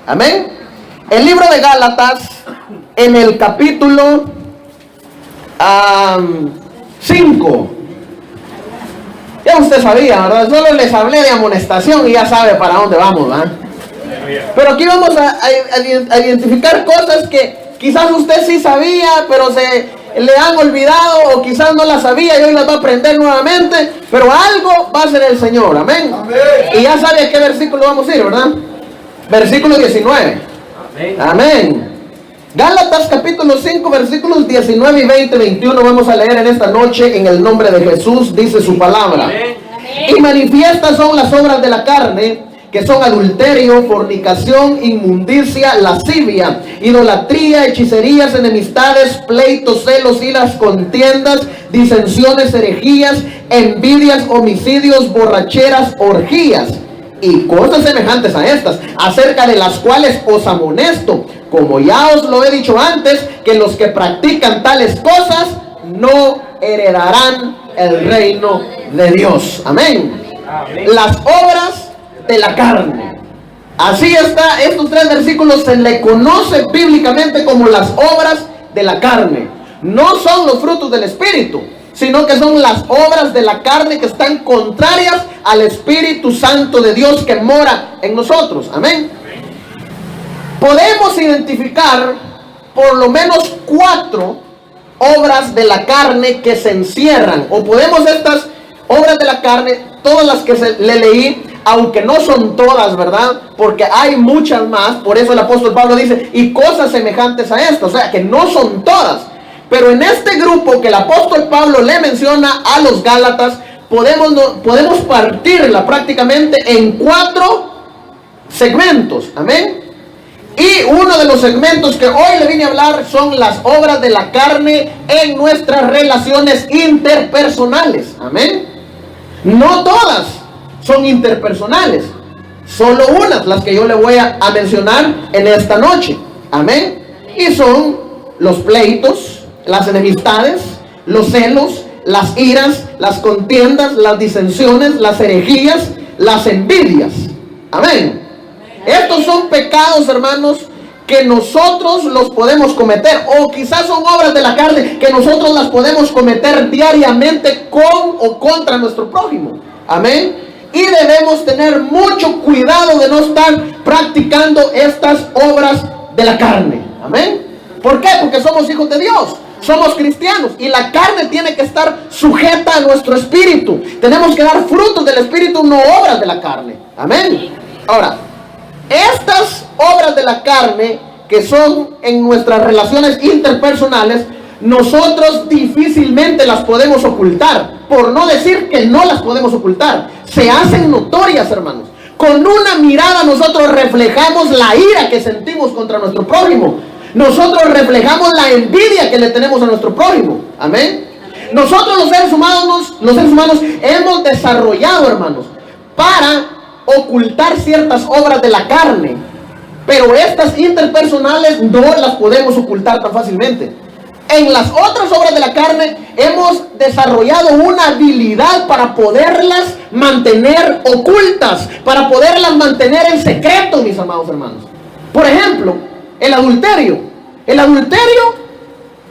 Amén. El libro de Gálatas, en el capítulo 5. Ya usted sabía, ¿verdad? Solo les hablé de amonestación y ya sabe para dónde vamos, ¿verdad? Pero aquí vamos a identificar cosas que quizás usted sí sabía, pero se le han olvidado, o quizás no las sabía y hoy las va a aprender nuevamente, pero algo va a hacer el Señor, amén. Y ya sabe a qué versículo vamos a ir, ¿verdad? Versículo 19. Amén. Gálatas capítulo 5, versículos 19 y 20, 21 vamos a leer en esta noche en el nombre de Jesús, dice su palabra. Y manifiestas son las obras de la carne, que son adulterio, fornicación, inmundicia, lascivia, idolatría, hechicerías, enemistades, pleitos, celos, iras, contiendas, disensiones, herejías, envidias, homicidios, borracheras, orgías y cosas semejantes a estas, acerca de las cuales os amonesto, como ya os lo he dicho antes, que los que practican tales cosas no heredarán el reino de Dios. Amén. Las obras de la carne. Así está, estos 3 versículos se le conoce bíblicamente como las obras de la carne. No son los frutos del Espíritu, sino que son las obras de la carne que están contrarias al Espíritu Santo de Dios que mora en nosotros. Amén. Podemos identificar por lo menos 4 obras de la carne que se encierran, o podemos estas obras de la carne, todas las que le leí, aunque no son todas, ¿verdad? Porque hay muchas más, por eso el apóstol Pablo dice, y cosas semejantes a esto, o sea, que no son todas. Pero en este grupo que el apóstol Pablo le menciona a los Gálatas, podemos partirla prácticamente en 4 segmentos, amén. Y uno de los segmentos que hoy le vine a hablar son las obras de la carne en nuestras relaciones interpersonales, amén. No todas son interpersonales, solo unas las que yo le voy a mencionar en esta noche, amén. Y son los pleitos, las enemistades, los celos, las iras, las contiendas, las disensiones, las herejías, las envidias, amén. Estos son pecados, hermanos, que nosotros los podemos cometer, o quizás son obras de la carne que nosotros las podemos cometer diariamente con o contra nuestro prójimo, amén. Y debemos tener mucho cuidado de no estar practicando estas obras de la carne, amén. ¿Por qué? Porque somos hijos de Dios, somos cristianos, y la carne tiene que estar sujeta a nuestro espíritu. Tenemos que dar frutos del espíritu, no obras de la carne, amén. Ahora, estas obras de la carne que son en nuestras relaciones interpersonales, nosotros difícilmente las podemos ocultar, por no decir que no las podemos ocultar. Se hacen notorias, hermanos. Con una mirada nosotros reflejamos la ira que sentimos contra nuestro prójimo. Nosotros reflejamos la envidia que le tenemos a nuestro prójimo, amén. Nosotros los seres humanos hemos desarrollado, hermanos, para ocultar ciertas obras de la carne, pero estas interpersonales no las podemos ocultar tan fácilmente. En las otras obras de la carne hemos desarrollado una habilidad para poderlas mantener ocultas, para poderlas mantener en secreto, mis amados hermanos. Por ejemplo, el adulterio. El adulterio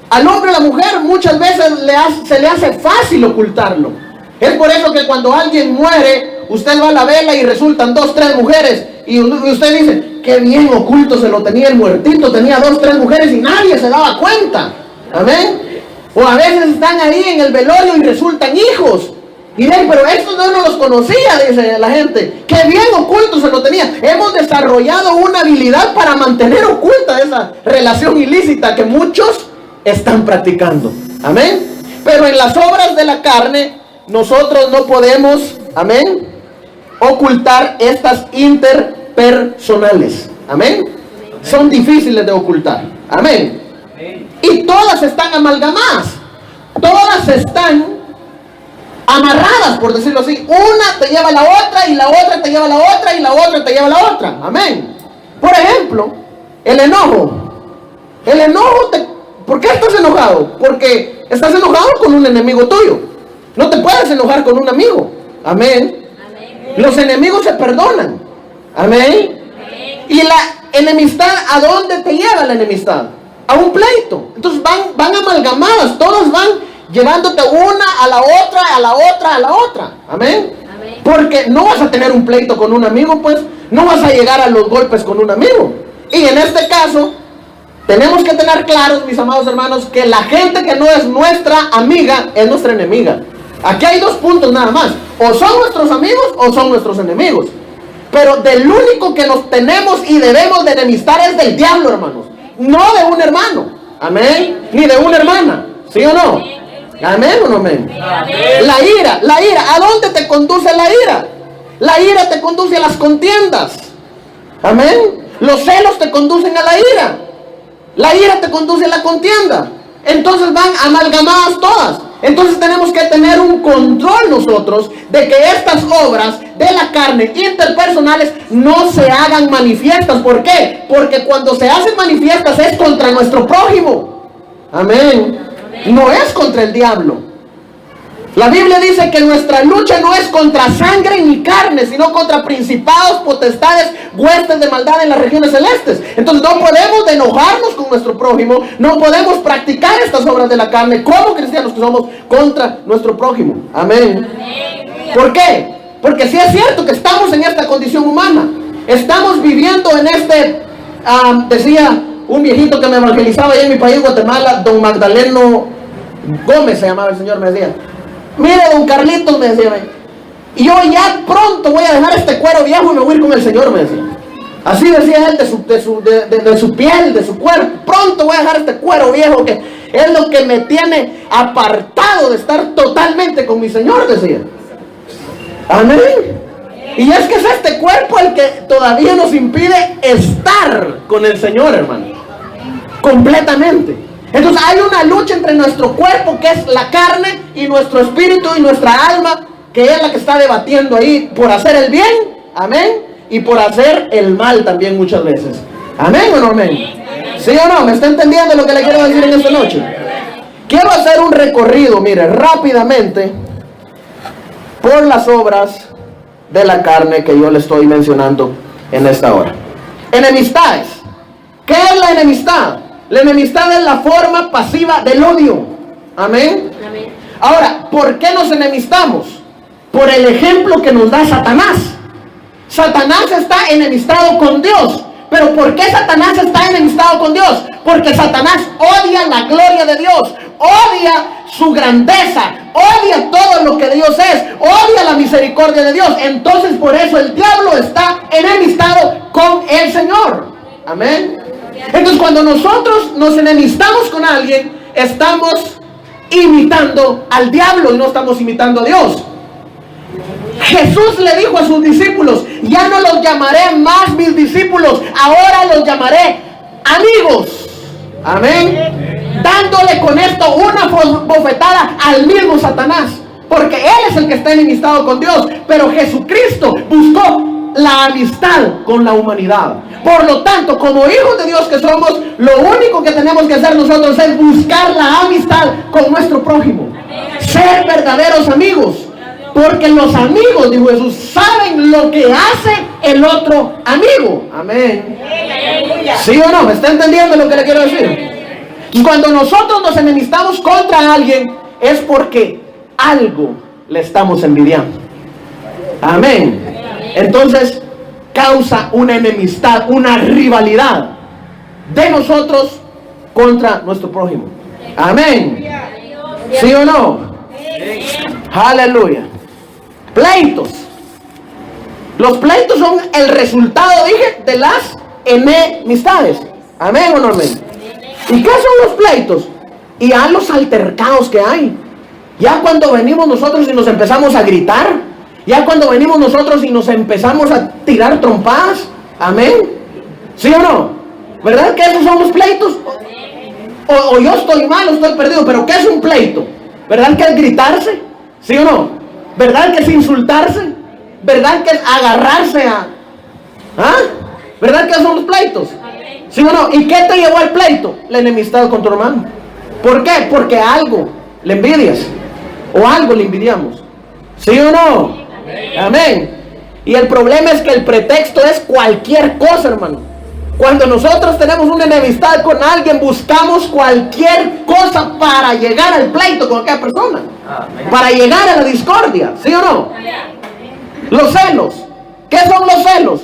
al hombre y a la mujer muchas veces se le hace fácil ocultarlo. Es por eso que cuando alguien muere, usted va a la vela y resultan 2, 3 mujeres. Y usted dice, qué bien oculto se lo tenía el muertito. Tenía 2, 3 mujeres y nadie se daba cuenta. Amén. O a veces están ahí en el velorio y resultan hijos. Y ven, pero estos no los conocía, dice la gente. Qué bien oculto se lo tenía. Hemos desarrollado una habilidad para mantener oculta esa relación ilícita que muchos están practicando. Amén. Pero en las obras de la carne, nosotros no podemos, amén, ocultar estas interpersonales. Amén. Son difíciles de ocultar. Amén. Y todas están amalgamadas. Todas están amarradas, por decirlo así. Una te lleva a la otra, y la otra te lleva a la otra, y la otra te lleva a la otra. Amén. Por ejemplo, el enojo. El enojo, ¿por qué estás enojado? Porque estás enojado con un enemigo tuyo. No te puedes enojar con un amigo. Amén. Los enemigos se perdonan. Amén. Y enemistad, ¿a dónde te lleva la enemistad? A un pleito. Entonces van amalgamadas, todas van llevándote una a la otra, a la otra, a la otra. Amén. Porque no vas a tener un pleito con un amigo, pues no vas a llegar a los golpes con un amigo. Y en este caso, tenemos que tener claros, mis amados hermanos, que la gente que no es nuestra amiga es nuestra enemiga. Aquí hay dos puntos nada más. O son nuestros amigos o son nuestros enemigos. Pero del único que nos tenemos y debemos de enemistar es del diablo, hermanos. No de un hermano. Amén. Ni de una hermana. ¿Sí o no? Amén o no amén. La ira. ¿A dónde te conduce la ira? La ira te conduce a las contiendas. Amén. Los celos te conducen a la ira. La ira te conduce a la contienda. Entonces van amalgamadas todas. Entonces tenemos que tener un control nosotros de que estas obras de la carne interpersonales no se hagan manifiestas. ¿Por qué? Porque cuando se hacen manifiestas es contra nuestro prójimo. Amén. No es contra el diablo. La Biblia dice que nuestra lucha no es contra sangre ni carne, sino contra principados, potestades, huestes de maldad en las regiones celestes. Entonces no podemos de enojarnos con nuestro prójimo, no podemos practicar estas obras de la carne como cristianos que somos contra nuestro prójimo. Amén. ¿Por qué? Porque sí es cierto que estamos en esta condición humana. Estamos viviendo en decía un viejito que me evangelizaba allá en mi país, Guatemala, don Magdaleno Gómez se llamaba el señor, me decía: mire, don Carlitos, me decía, yo ya pronto voy a dejar este cuero viejo y me voy a ir con el Señor, me decía. Así decía él de su piel, de su cuerpo. Pronto voy a dejar este cuero viejo que es lo que me tiene apartado de estar totalmente con mi Señor, decía. Amén. Y es que es este cuerpo el que todavía nos impide estar con el Señor, hermano. Completamente. Entonces hay una lucha entre nuestro cuerpo, que es la carne, y nuestro espíritu y nuestra alma, que es la que está debatiendo ahí por hacer el bien, amén, y por hacer el mal también muchas veces. Amén o no amén. ¿Sí o no? ¿Me está entendiendo lo que le quiero decir en esta noche? Quiero hacer un recorrido, mire, rápidamente por las obras de la carne que yo le estoy mencionando en esta hora. Enemistades. ¿Qué es la enemistad? La enemistad es la forma pasiva del odio. Amén. Amén. Ahora, ¿por qué nos enemistamos? Por el ejemplo que nos da Satanás. Satanás está enemistado con Dios. ¿Pero por qué Satanás está enemistado con Dios? Porque Satanás odia la gloria de Dios, odia su grandeza, odia todo lo que Dios es, odia la misericordia de Dios. Entonces por eso el diablo está enemistado con el Señor. Amén. Entonces cuando nosotros nos enemistamos con alguien, estamos imitando al diablo y no estamos imitando a Dios. Jesús le dijo a sus discípulos: ya no los llamaré más mis discípulos, ahora los llamaré amigos. Amén. Dándole con esto una bofetada al mismo Satanás, porque él es el que está enemistado con Dios. Pero Jesucristo buscó la amistad con la humanidad. Por lo tanto, como hijos de Dios que somos, lo único que tenemos que hacer nosotros es buscar la amistad con nuestro prójimo. Ser verdaderos amigos. Porque los amigos, dijo Jesús, saben lo que hace el otro amigo. Amén. ¿Sí o no? ¿Me está entendiendo lo que le quiero decir? Y cuando nosotros nos enemistamos contra alguien, es porque algo le estamos envidiando. Amén. Entonces causa una enemistad, una rivalidad de nosotros contra nuestro prójimo. Amén. ¿Sí o no? Aleluya. Pleitos. Los pleitos son el resultado, dije, de las enemistades. Amén o no amén. ¿Y qué son los pleitos? Y a los altercados que hay. Ya cuando venimos nosotros y nos empezamos a gritar, ya cuando venimos nosotros y nos empezamos a tirar trompadas. Amén. ¿Sí o no? ¿Verdad que esos son los pleitos? O yo estoy mal o estoy perdido. Pero ¿qué es un pleito? ¿Verdad que es gritarse? ¿Sí o no? ¿Verdad que es insultarse? ¿Verdad que es agarrarse a... ¿Verdad que son los pleitos? ¿Sí o no? ¿Y qué te llevó al pleito? La enemistad con tu hermano. ¿Por qué? Porque algo le envidias o algo le envidiamos. ¿Sí o no? Amén. Y el problema es que el pretexto es cualquier cosa, hermano. Cuando nosotros tenemos una enemistad con alguien, buscamos cualquier cosa para llegar al pleito con aquella persona. Para llegar a la discordia, ¿sí o no? Los celos. ¿Qué son los celos?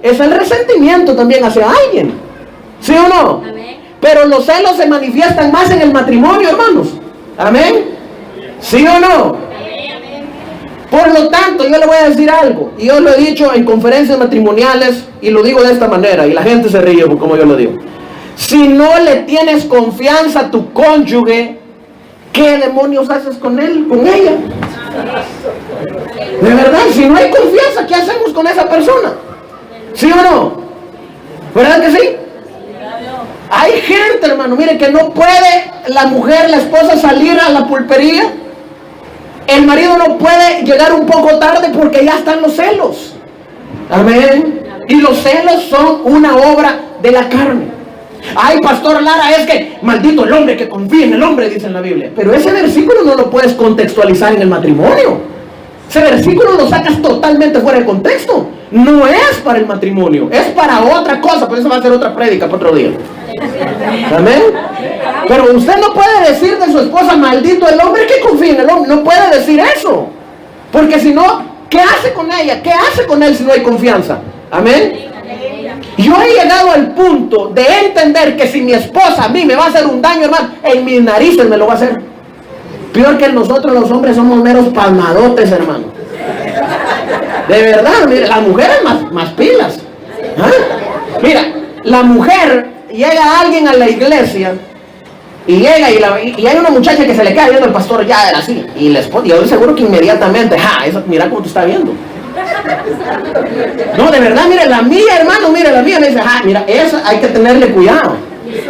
Es el resentimiento también hacia alguien, ¿sí o no? Pero los celos se manifiestan más en el matrimonio, hermanos. Amén. ¿Sí o no? Por lo tanto, yo le voy a decir algo, y yo lo he dicho en conferencias matrimoniales, y lo digo de esta manera, y la gente se ríe por como yo lo digo. Si no le tienes confianza a tu cónyuge, ¿qué demonios haces con él, con ella? De verdad, si no hay confianza, ¿qué hacemos con esa persona? ¿Sí o no? ¿Verdad que sí? Hay gente, hermano, mire, que no puede la mujer, la esposa salir a la pulpería. El marido no puede llegar un poco tarde porque ya están los celos. Amén. Y los celos son una obra de la carne. Ay, pastor Lara, es que maldito el hombre que confía en el hombre, dice en la Biblia. Pero ese versículo no lo puedes contextualizar en el matrimonio. Ese versículo lo sacas totalmente fuera de contexto. No es para el matrimonio, es para otra cosa. Pero eso va a ser otra prédica para otro día. Amén. Pero usted no puede decir de su esposa, maldito el hombre que confía en el hombre. No puede decir eso. Porque si no, ¿qué hace con ella? ¿Qué hace con él si no hay confianza? Amén. Yo he llegado al punto de entender que si mi esposa a mí me va a hacer un daño, hermano, en mis narices me lo va a hacer. Peor que nosotros los hombres somos meros palmadotes, hermano. De verdad, mira, las mujeres más pilas. ¿Ah? Mira, la mujer, llega alguien a la iglesia y llega y hay una muchacha que se le queda viendo al pastor, ya era así, y le esposa, yo seguro que inmediatamente, mira cómo te está viendo. No, de verdad, mire, la mía, hermano, mire, la mía me dice, mira, esa hay que tenerle cuidado.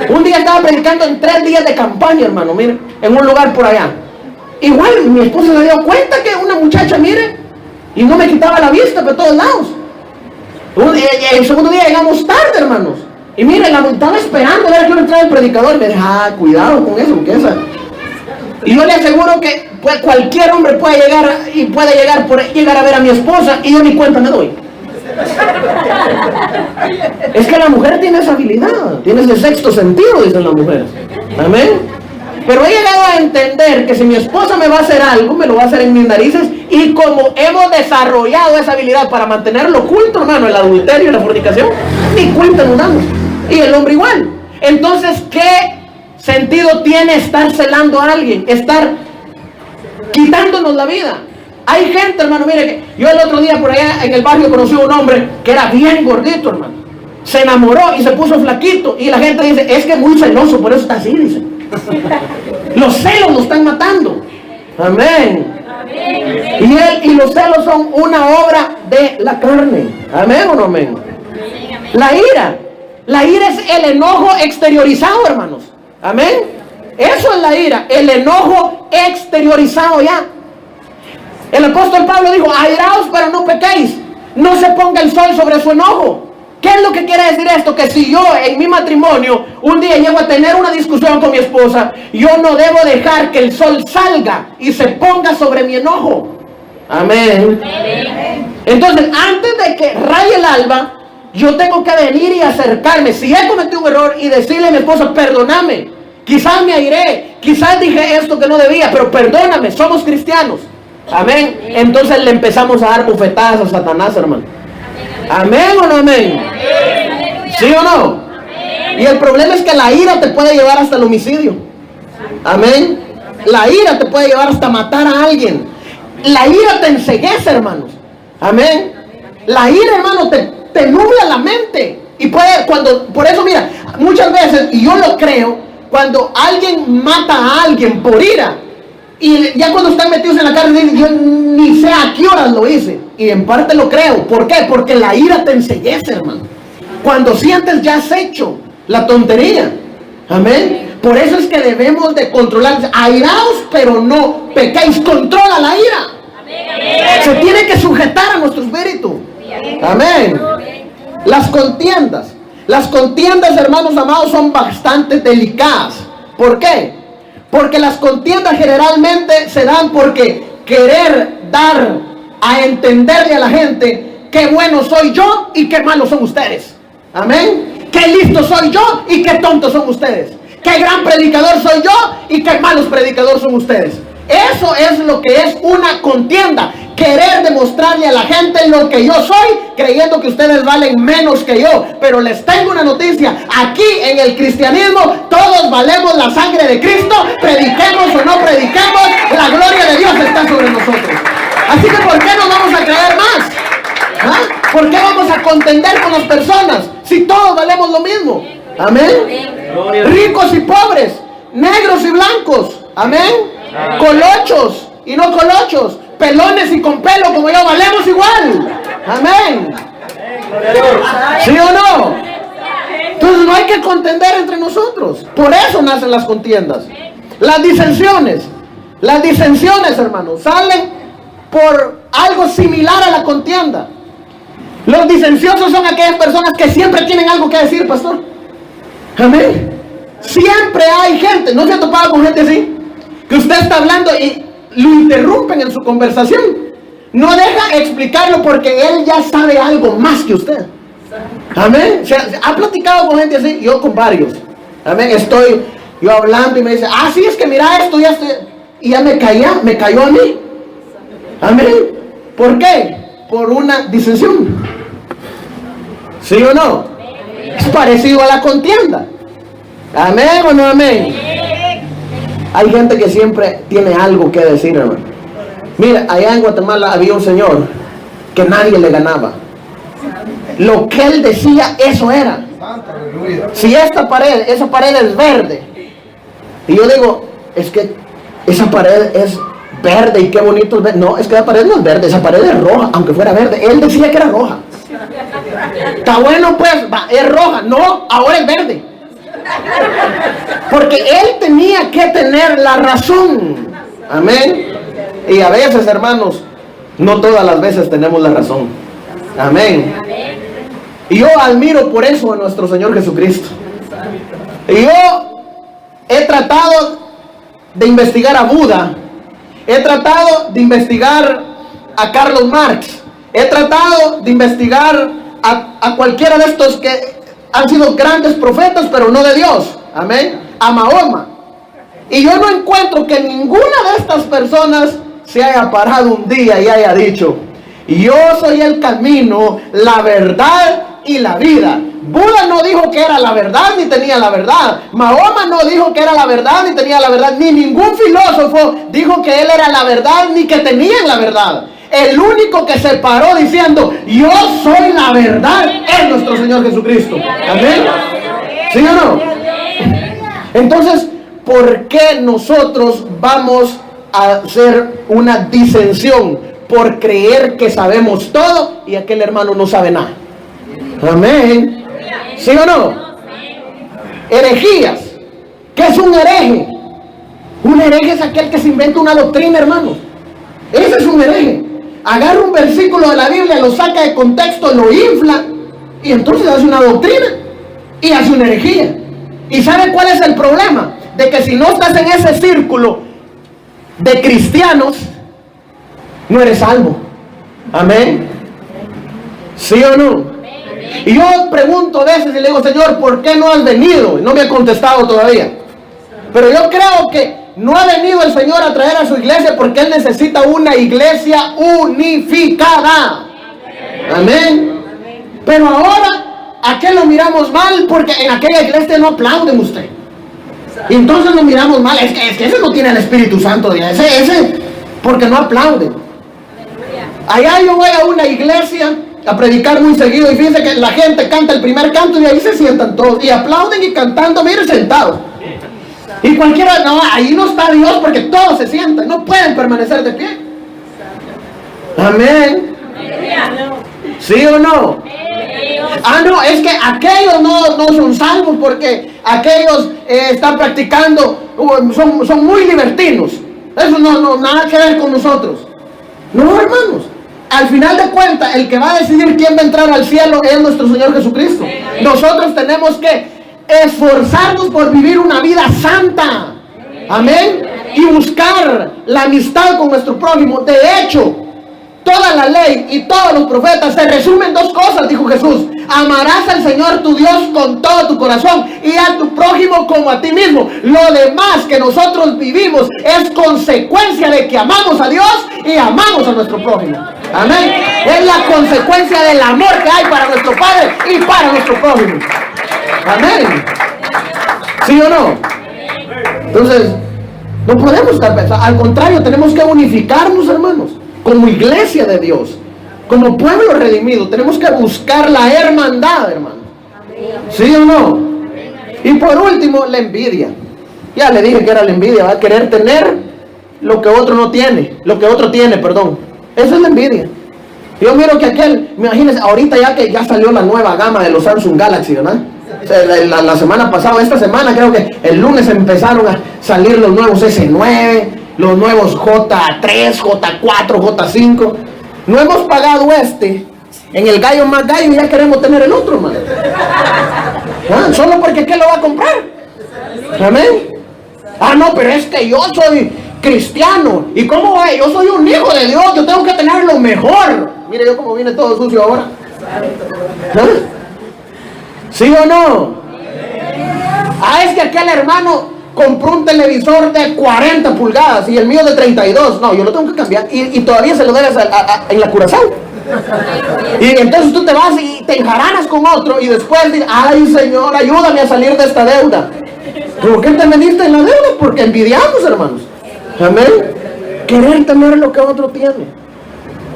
Un día estaba predicando en 3 días de campaña, hermano, mire, en un lugar por allá. Igual mi esposa se dio cuenta que una muchacha, mire, y no me quitaba la vista por todos lados. El segundo día llegamos tarde, hermanos. Y mire, la estaba esperando a ver a qué hora entraba el predicador. Y me dijo, cuidado con eso, porque esa. Y yo le aseguro que cualquier hombre puede llegar a ver a mi esposa y yo ni cuenta me doy. Es que la mujer tiene esa habilidad, tiene ese sexto sentido, dicen las mujeres. Amén. Pero he llegado a entender que si mi esposa me va a hacer algo, me lo va a hacer en mis narices. Y como hemos desarrollado esa habilidad para mantenerlo oculto, hermano, el adulterio y la fornicación, ni cuenta nos damos. Y el hombre igual. Entonces, ¿qué sentido tiene estar celando a alguien? Estar quitándonos la vida. Hay gente, hermano, mire, que yo el otro día por allá en el barrio conocí a un hombre que era bien gordito, hermano. Se enamoró y se puso flaquito. Y la gente dice, es que es muy celoso, por eso está así, dice. Los celos lo están matando. Amén. Y los celos son una obra de la carne. Amén o no amén. La ira es el enojo exteriorizado, hermanos. Amén. Eso es la ira, el enojo exteriorizado ya. El apóstol Pablo dijo, airaos pero no pequéis. No se ponga el sol sobre su enojo. ¿Qué es lo que quiere decir esto? Que si yo en mi matrimonio un día llego a tener una discusión con mi esposa, yo no debo dejar que el sol salga y se ponga sobre mi enojo. Amén. Entonces, antes de que raye el alba, yo tengo que venir y acercarme. Si he cometido un error y decirle a mi esposa, perdóname. Quizás me airé, quizás dije esto que no debía, pero perdóname, somos cristianos. Amén. Entonces le empezamos a dar bufetadas a Satanás, hermano. Amén o no amén. ¿Sí o no? Y el problema es que la ira te puede llevar hasta el homicidio. Amén. La ira te puede llevar hasta matar a alguien. La ira te enceguece, hermanos. Amén. La ira, hermano, te nubla la mente. Y por eso, mira, muchas veces, y yo lo creo, cuando alguien mata a alguien por ira, y ya cuando están metidos en la cárcel, dicen, yo ni sé a qué horas lo hice. Y en parte lo creo. ¿Por qué? Porque la ira te enceguece, hermano. Cuando sientes ya has hecho la tontería. Amén. Por eso es que debemos de controlar. Airaos, pero no pecáis. Controla la ira. Se tiene que sujetar a nuestro espíritu. Amén. Las contiendas. Las contiendas, hermanos amados, son bastante delicadas. ¿Por qué? Porque las contiendas generalmente se dan porque querer dar a entenderle a la gente qué bueno soy yo y qué malos son ustedes. Amén. qué listo soy yo y qué tontos son ustedes. Qué gran predicador soy yo y qué malos predicadores son ustedes. Eso es lo que es una contienda. Querer demostrarle a la gente lo que yo soy, creyendo que ustedes valen menos que yo. Pero les tengo una noticia. Aquí en el cristianismo todos valemos la sangre de Cristo. Prediquemos o no prediquemos, la gloria de Dios está sobre nosotros. Así que ¿por qué nos vamos a creer más? ¿Ah? ¿Por qué vamos a contender con las personas si todos valemos lo mismo? Amén. Ricos y pobres, negros y blancos. Amén. Colochos y no colochos, pelones y con pelo como yo, valemos igual. Amén. ¿Sí o no? Entonces no hay que contender entre nosotros. Por eso nacen las contiendas. Las disensiones, hermanos, salen por algo similar a la contienda. Los disenciosos son aquellas personas que siempre tienen algo que decir, pastor. Amén. Siempre hay gente, ¿no se ha topado con gente así? Que usted está hablando y lo interrumpen en su conversación. No deja explicarlo porque él ya sabe algo más que usted. Amén. ¿Ha platicado con gente así? Yo con varios. Amén. Estoy yo hablando y me dice, sí, es que mira esto, ya estoy. Y ya me cayó a mí. Amén. ¿Por qué? Por una disensión. ¿Sí o no? Es parecido a la contienda. Amén o no amén. Hay gente que siempre tiene algo que decir, hermano. Mira, allá en Guatemala había un señor que nadie le ganaba. Lo que él decía, eso era. Si esa pared es verde, y yo digo, es que esa pared es verde y qué bonito es verde. No, es que la pared no es verde, esa pared es roja, aunque fuera verde. Él decía que era roja. Está bueno pues, es roja. No, ahora es verde. Porque él tenía que tener la razón. Amén. Y a veces, hermanos, no todas las veces tenemos la razón. Amén. Y yo admiro por eso a nuestro Señor Jesucristo. Y yo he tratado de investigar a Buda. He tratado de investigar a Carlos Marx. He tratado de investigar a cualquiera de estos que han sido grandes profetas, pero no de Dios. Amén. A Mahoma. Y yo no encuentro que ninguna de estas personas se haya parado un día y haya dicho, yo soy el camino, la verdad y la vida. Buda no dijo que era la verdad ni tenía la verdad. Mahoma no dijo que era la verdad ni tenía la verdad. Ni ningún filósofo dijo que él era la verdad ni que tenían la verdad. El único que se paró diciendo, yo soy la verdad, es nuestro Señor Jesucristo. Amén. ¿Sí o no? Entonces, ¿por qué nosotros vamos a hacer una disensión? Por creer que sabemos todo y aquel hermano no sabe nada. Amén. ¿Sí o no? Herejías. ¿Qué es un hereje? Un hereje es aquel que se inventa una doctrina, hermanos. Ese es un hereje. Agarra un versículo de la Biblia, lo saca de contexto, lo infla y entonces hace una doctrina y hace una herejía. ¿Y sabe cuál es el problema? De que si no estás en ese círculo de cristianos, no eres salvo. Amén. ¿Sí o no? Y yo pregunto a veces y le digo, Señor, ¿por qué no has venido? Y no me ha contestado todavía. Pero yo creo que no ha venido el Señor a traer a su iglesia porque Él necesita una iglesia unificada. Amén. Pero ahora, ¿a qué lo miramos mal? Porque en aquella iglesia no aplauden usted. Y entonces lo miramos mal. Es que ese no tiene el Espíritu Santo. Ese porque no aplauden. Allá yo voy a una iglesia a predicar muy seguido y fíjense que la gente canta el primer canto y ahí se sientan todos y aplauden y cantando, miren, sentados. Y cualquiera, no, ahí no está Dios porque todos se sientan, no pueden permanecer de pie. Amén. ¿Sí o no? No, es que aquellos no son salvos porque aquellos están practicando, son muy libertinos. Eso no, nada que ver con nosotros. No, hermanos. Al final de cuentas, el que va a decidir quién va a entrar al cielo es nuestro Señor Jesucristo. Nosotros tenemos que esforzarnos por vivir una vida santa. Amén. Y buscar la amistad con nuestro prójimo. De hecho, toda la ley y todos los profetas se resumen en dos cosas, dijo Jesús. Amarás al Señor tu Dios con todo tu corazón y a tu prójimo como a ti mismo. Lo demás que nosotros vivimos es consecuencia de que amamos a Dios y amamos a nuestro prójimo. Amén. Es la consecuencia del amor que hay para nuestro Padre y para nuestro prójimo. Amén. ¿Sí o no? Entonces, no podemos estar pensando. Al contrario, tenemos que unificarnos, hermanos, como iglesia de Dios, como pueblo redimido. Tenemos que buscar la hermandad, hermanos. ¿Sí o no? Y por último, la envidia. Ya le dije que era la envidia, va a querer tener lo que otro no tiene, lo que otro tiene, perdón. Esa es la envidia. Yo miro que aquel, imagínense, ahorita ya que ya salió la nueva gama de los Samsung Galaxy, ¿verdad? La semana pasada, esta semana creo que el lunes empezaron a salir los nuevos S9, los nuevos J3, J4, J5. No hemos pagado en el gallo más gallo y ya queremos tener el otro, man. ¿Ah? Solo porque ¿qué lo va a comprar? Amén. Ah, no, pero es que yo soy cristiano. ¿Y cómo va? Yo soy un hijo de Dios, yo tengo que tener lo mejor. Mire yo cómo viene todo sucio ahora. ¿Ah? ¿Sí o no? Ah, es que aquel hermano compró un televisor de 40 pulgadas y el mío de 32. No, yo lo tengo que cambiar. Y todavía se lo debes en la Curazao. Y entonces tú te vas y te enjaranas con otro y después dices, ay Señor, ayúdame a salir de esta deuda. ¿Por qué te metiste en la deuda? Porque envidiamos, hermanos. Amén. Querer tener lo que otro tiene.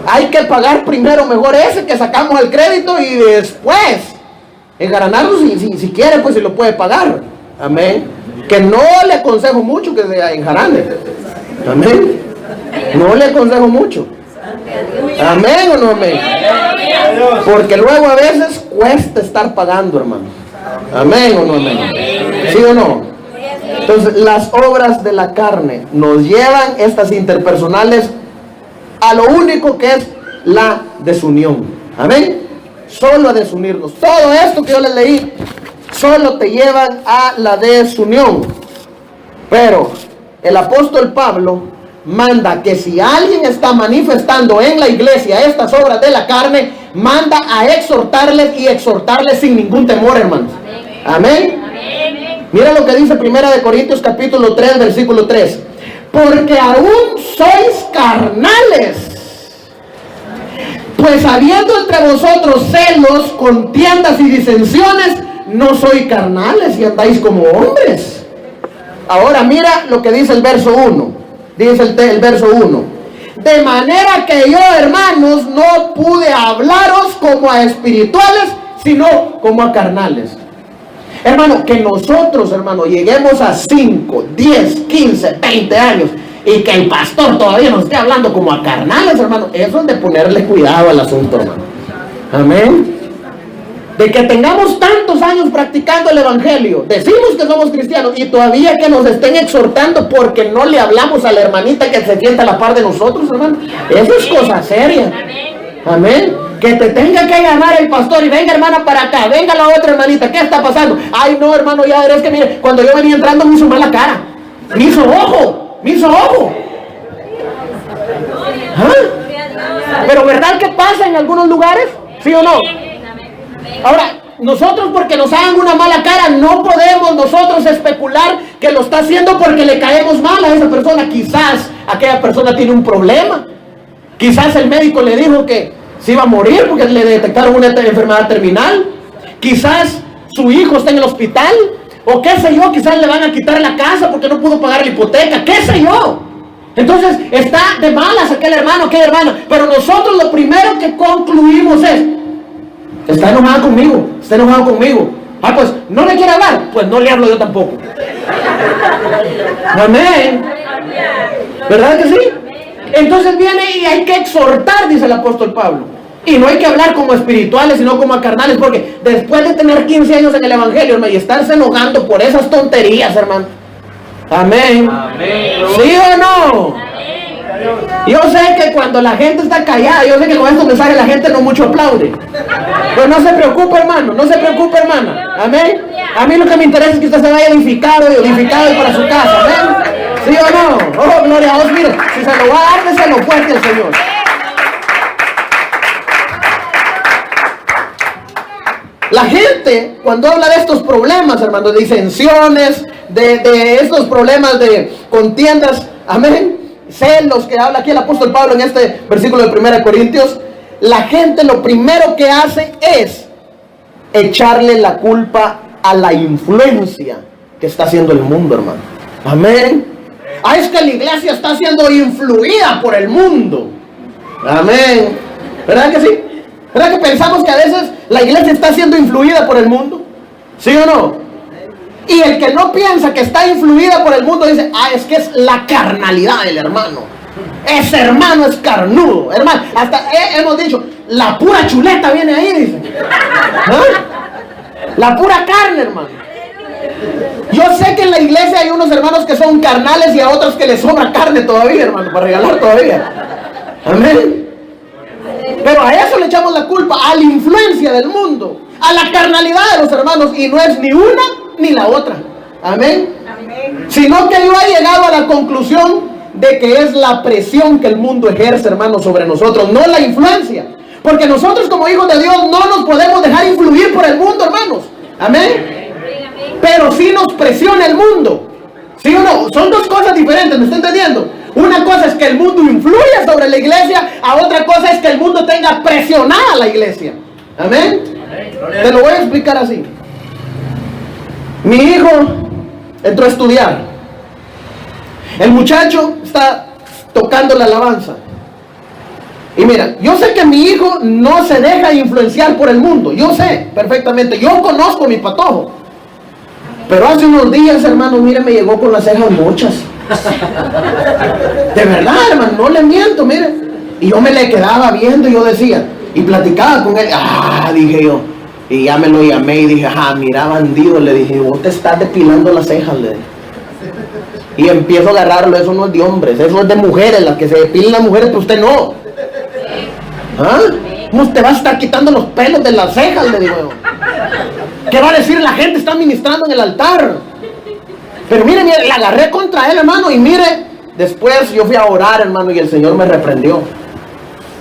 Hay que pagar primero mejor ese que sacamos el crédito y después enjaranarnos si quiere, pues si lo puede pagar. Amén. Que no le aconsejo mucho que se enjarane. Amén. No le aconsejo mucho. Amén o no amén. Porque luego a veces cuesta estar pagando, hermano. Amén o no amén. ¿Sí o no? Entonces las obras de la carne nos llevan, estas interpersonales, a lo único que es la desunión. Amén. Solo a desunirnos. Todo esto que yo les leí solo te llevan a la desunión. Pero el apóstol Pablo manda que si alguien está manifestando en la iglesia estas obras de la carne, manda a exhortarles y exhortarles sin ningún temor, hermanos. Amén. Mira lo que dice 1 Corintios capítulo 3, versículo 3. Porque aún sois carnales, pues habiendo entre vosotros celos, contiendas y disensiones, no sois carnales y andáis como hombres. Ahora mira lo que dice el verso 1. Dice el verso 1. De manera que yo, hermanos, no pude hablaros como a espirituales, sino como a carnales. Hermano, que nosotros, hermano, lleguemos a 5, 10, 15, 20 años y que el pastor todavía nos esté hablando como a carnales, hermano, eso es de ponerle cuidado al asunto, hermano. Amén. De que tengamos tantos años practicando el evangelio, decimos que somos cristianos y todavía que nos estén exhortando porque no le hablamos a la hermanita que se sienta a la par de nosotros, hermano. Eso es cosa seria. Amén. Que te tenga que llamar el pastor y venga, hermana, para acá, venga la otra hermanita, ¿qué está pasando? Ay no, hermano, ya es que mire, cuando yo venía entrando me hizo mala cara, me hizo ojo. ¿Ah? Pero ¿verdad que pasa en algunos lugares? ¿Sí o no? Ahora, nosotros porque nos hagan una mala cara, no podemos nosotros especular que lo está haciendo porque le caemos mal a esa persona. Quizás aquella persona tiene un problema. Quizás el médico le dijo que se iba a morir porque le detectaron una enfermedad terminal. Quizás su hijo está en el hospital. O qué sé yo, quizás le van a quitar la casa porque no pudo pagar la hipoteca. ¿Qué sé yo? Entonces está de malas aquel hermano, aquella hermana. Pero nosotros lo primero que concluimos es: está enojado conmigo, está enojado conmigo. Ah, pues no le quiere hablar, pues no le hablo yo tampoco. Amén. ¿Verdad que sí? Entonces viene y hay que exhortar, dice el apóstol Pablo. Y no hay que hablar como espirituales, sino como a carnales, porque después de tener 15 años en el evangelio, hermano, y estarse enojando por esas tonterías, hermano. Amén. Amén. ¿Sí o no? Yo sé que cuando la gente está callada, yo sé que con estos mensajes la gente no mucho aplaude. Pero no se preocupe, hermano, no se preocupe, hermana. Amén. A mí lo que me interesa es que usted se vaya edificado y para su casa. Amén. ¿Sí o no? Oh, gloria a Dios. Mire, si se lo va a dar, déselo fuerte al Señor. La gente, cuando habla de estos problemas, hermanos, de disensiones, de estos problemas de contiendas, amén, celos que habla aquí el apóstol Pablo en este versículo de 1 Corintios, la gente lo primero que hace es echarle la culpa a la influencia que está haciendo el mundo, hermano. Amén. Ah, es que la iglesia está siendo influida por el mundo. Amén. ¿Verdad que sí? ¿Verdad que pensamos que a veces la iglesia está siendo influida por el mundo? ¿Sí o no? Y el que no piensa que está influida por el mundo dice, ah, es que es la carnalidad del hermano. Ese hermano es carnudo, hermano. Hasta hemos dicho, la pura chuleta viene ahí, dice. ¿Ah? La pura carne, hermano. Yo sé que en la iglesia hay unos hermanos que son carnales y a otros que les sobra carne todavía, hermano, para regalar todavía. Amén. Pero a eso le echamos la culpa, a la influencia del mundo, a la carnalidad de los hermanos, y no es ni una ni la otra. Amén. Sino que yo he llegado a la conclusión de que es la presión que el mundo ejerce, hermanos, sobre nosotros, no la influencia. Porque nosotros como hijos de Dios no nos podemos dejar influir por el mundo, hermanos. Amén. Pero sí nos presiona el mundo. ¿Sí o no? Son dos cosas diferentes, ¿me está entendiendo? Una cosa es que el mundo influya sobre la iglesia, a otra cosa es que el mundo tenga presionada a la iglesia. Amén. Te lo voy a explicar así. Mi hijo entró a estudiar. El muchacho está tocando la alabanza. Y mira, yo sé que mi hijo no se deja influenciar por el mundo. Yo sé perfectamente. Yo conozco a mi patojo. Pero hace unos días, hermano, mire, me llegó con las cejas mochas. De verdad, hermano, no le miento, mire. Y yo me le quedaba viendo y yo decía, y platicaba con él. Ah, dije yo. Y ya me lo llamé y dije, ah, mira, bandido, le dije, vos te estás depilando las cejas, le dije. Y empiezo a agarrarlo, eso no es de hombres, eso es de mujeres, las que se depilan las mujeres, pero usted no. ¿Ah? ¿Cómo te vas a estar quitando los pelos de las cejas, le digo yo? ¿Qué va a decir la gente? Está ministrando en el altar. Pero mire, la agarré contra él, hermano, y mire, después yo fui a orar, hermano, y el Señor me reprendió.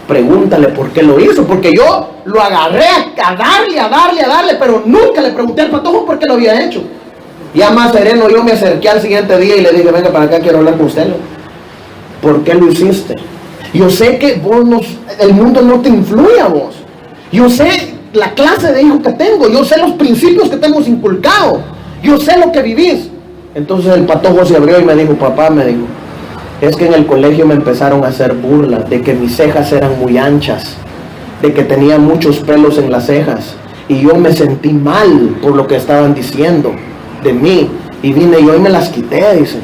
Pregúntale por qué lo hizo, porque yo lo agarré a darle, pero nunca le pregunté al patojo por qué lo había hecho. Ya más sereno, yo me acerqué al siguiente día y le dije, venga para acá, quiero hablar con usted. ¿Por qué lo hiciste? Yo sé que vos el mundo no te influye a vos. Yo sé la clase de hijo que tengo, yo sé los principios que te hemos inculcado, yo sé lo que vivís. Entonces el patojo se abrió y me dijo, papá, me dijo, es que en el colegio me empezaron a hacer burlas de que mis cejas eran muy anchas, de que tenía muchos pelos en las cejas, y yo me sentí mal por lo que estaban diciendo de mí, y vine yo y me las quité, dice,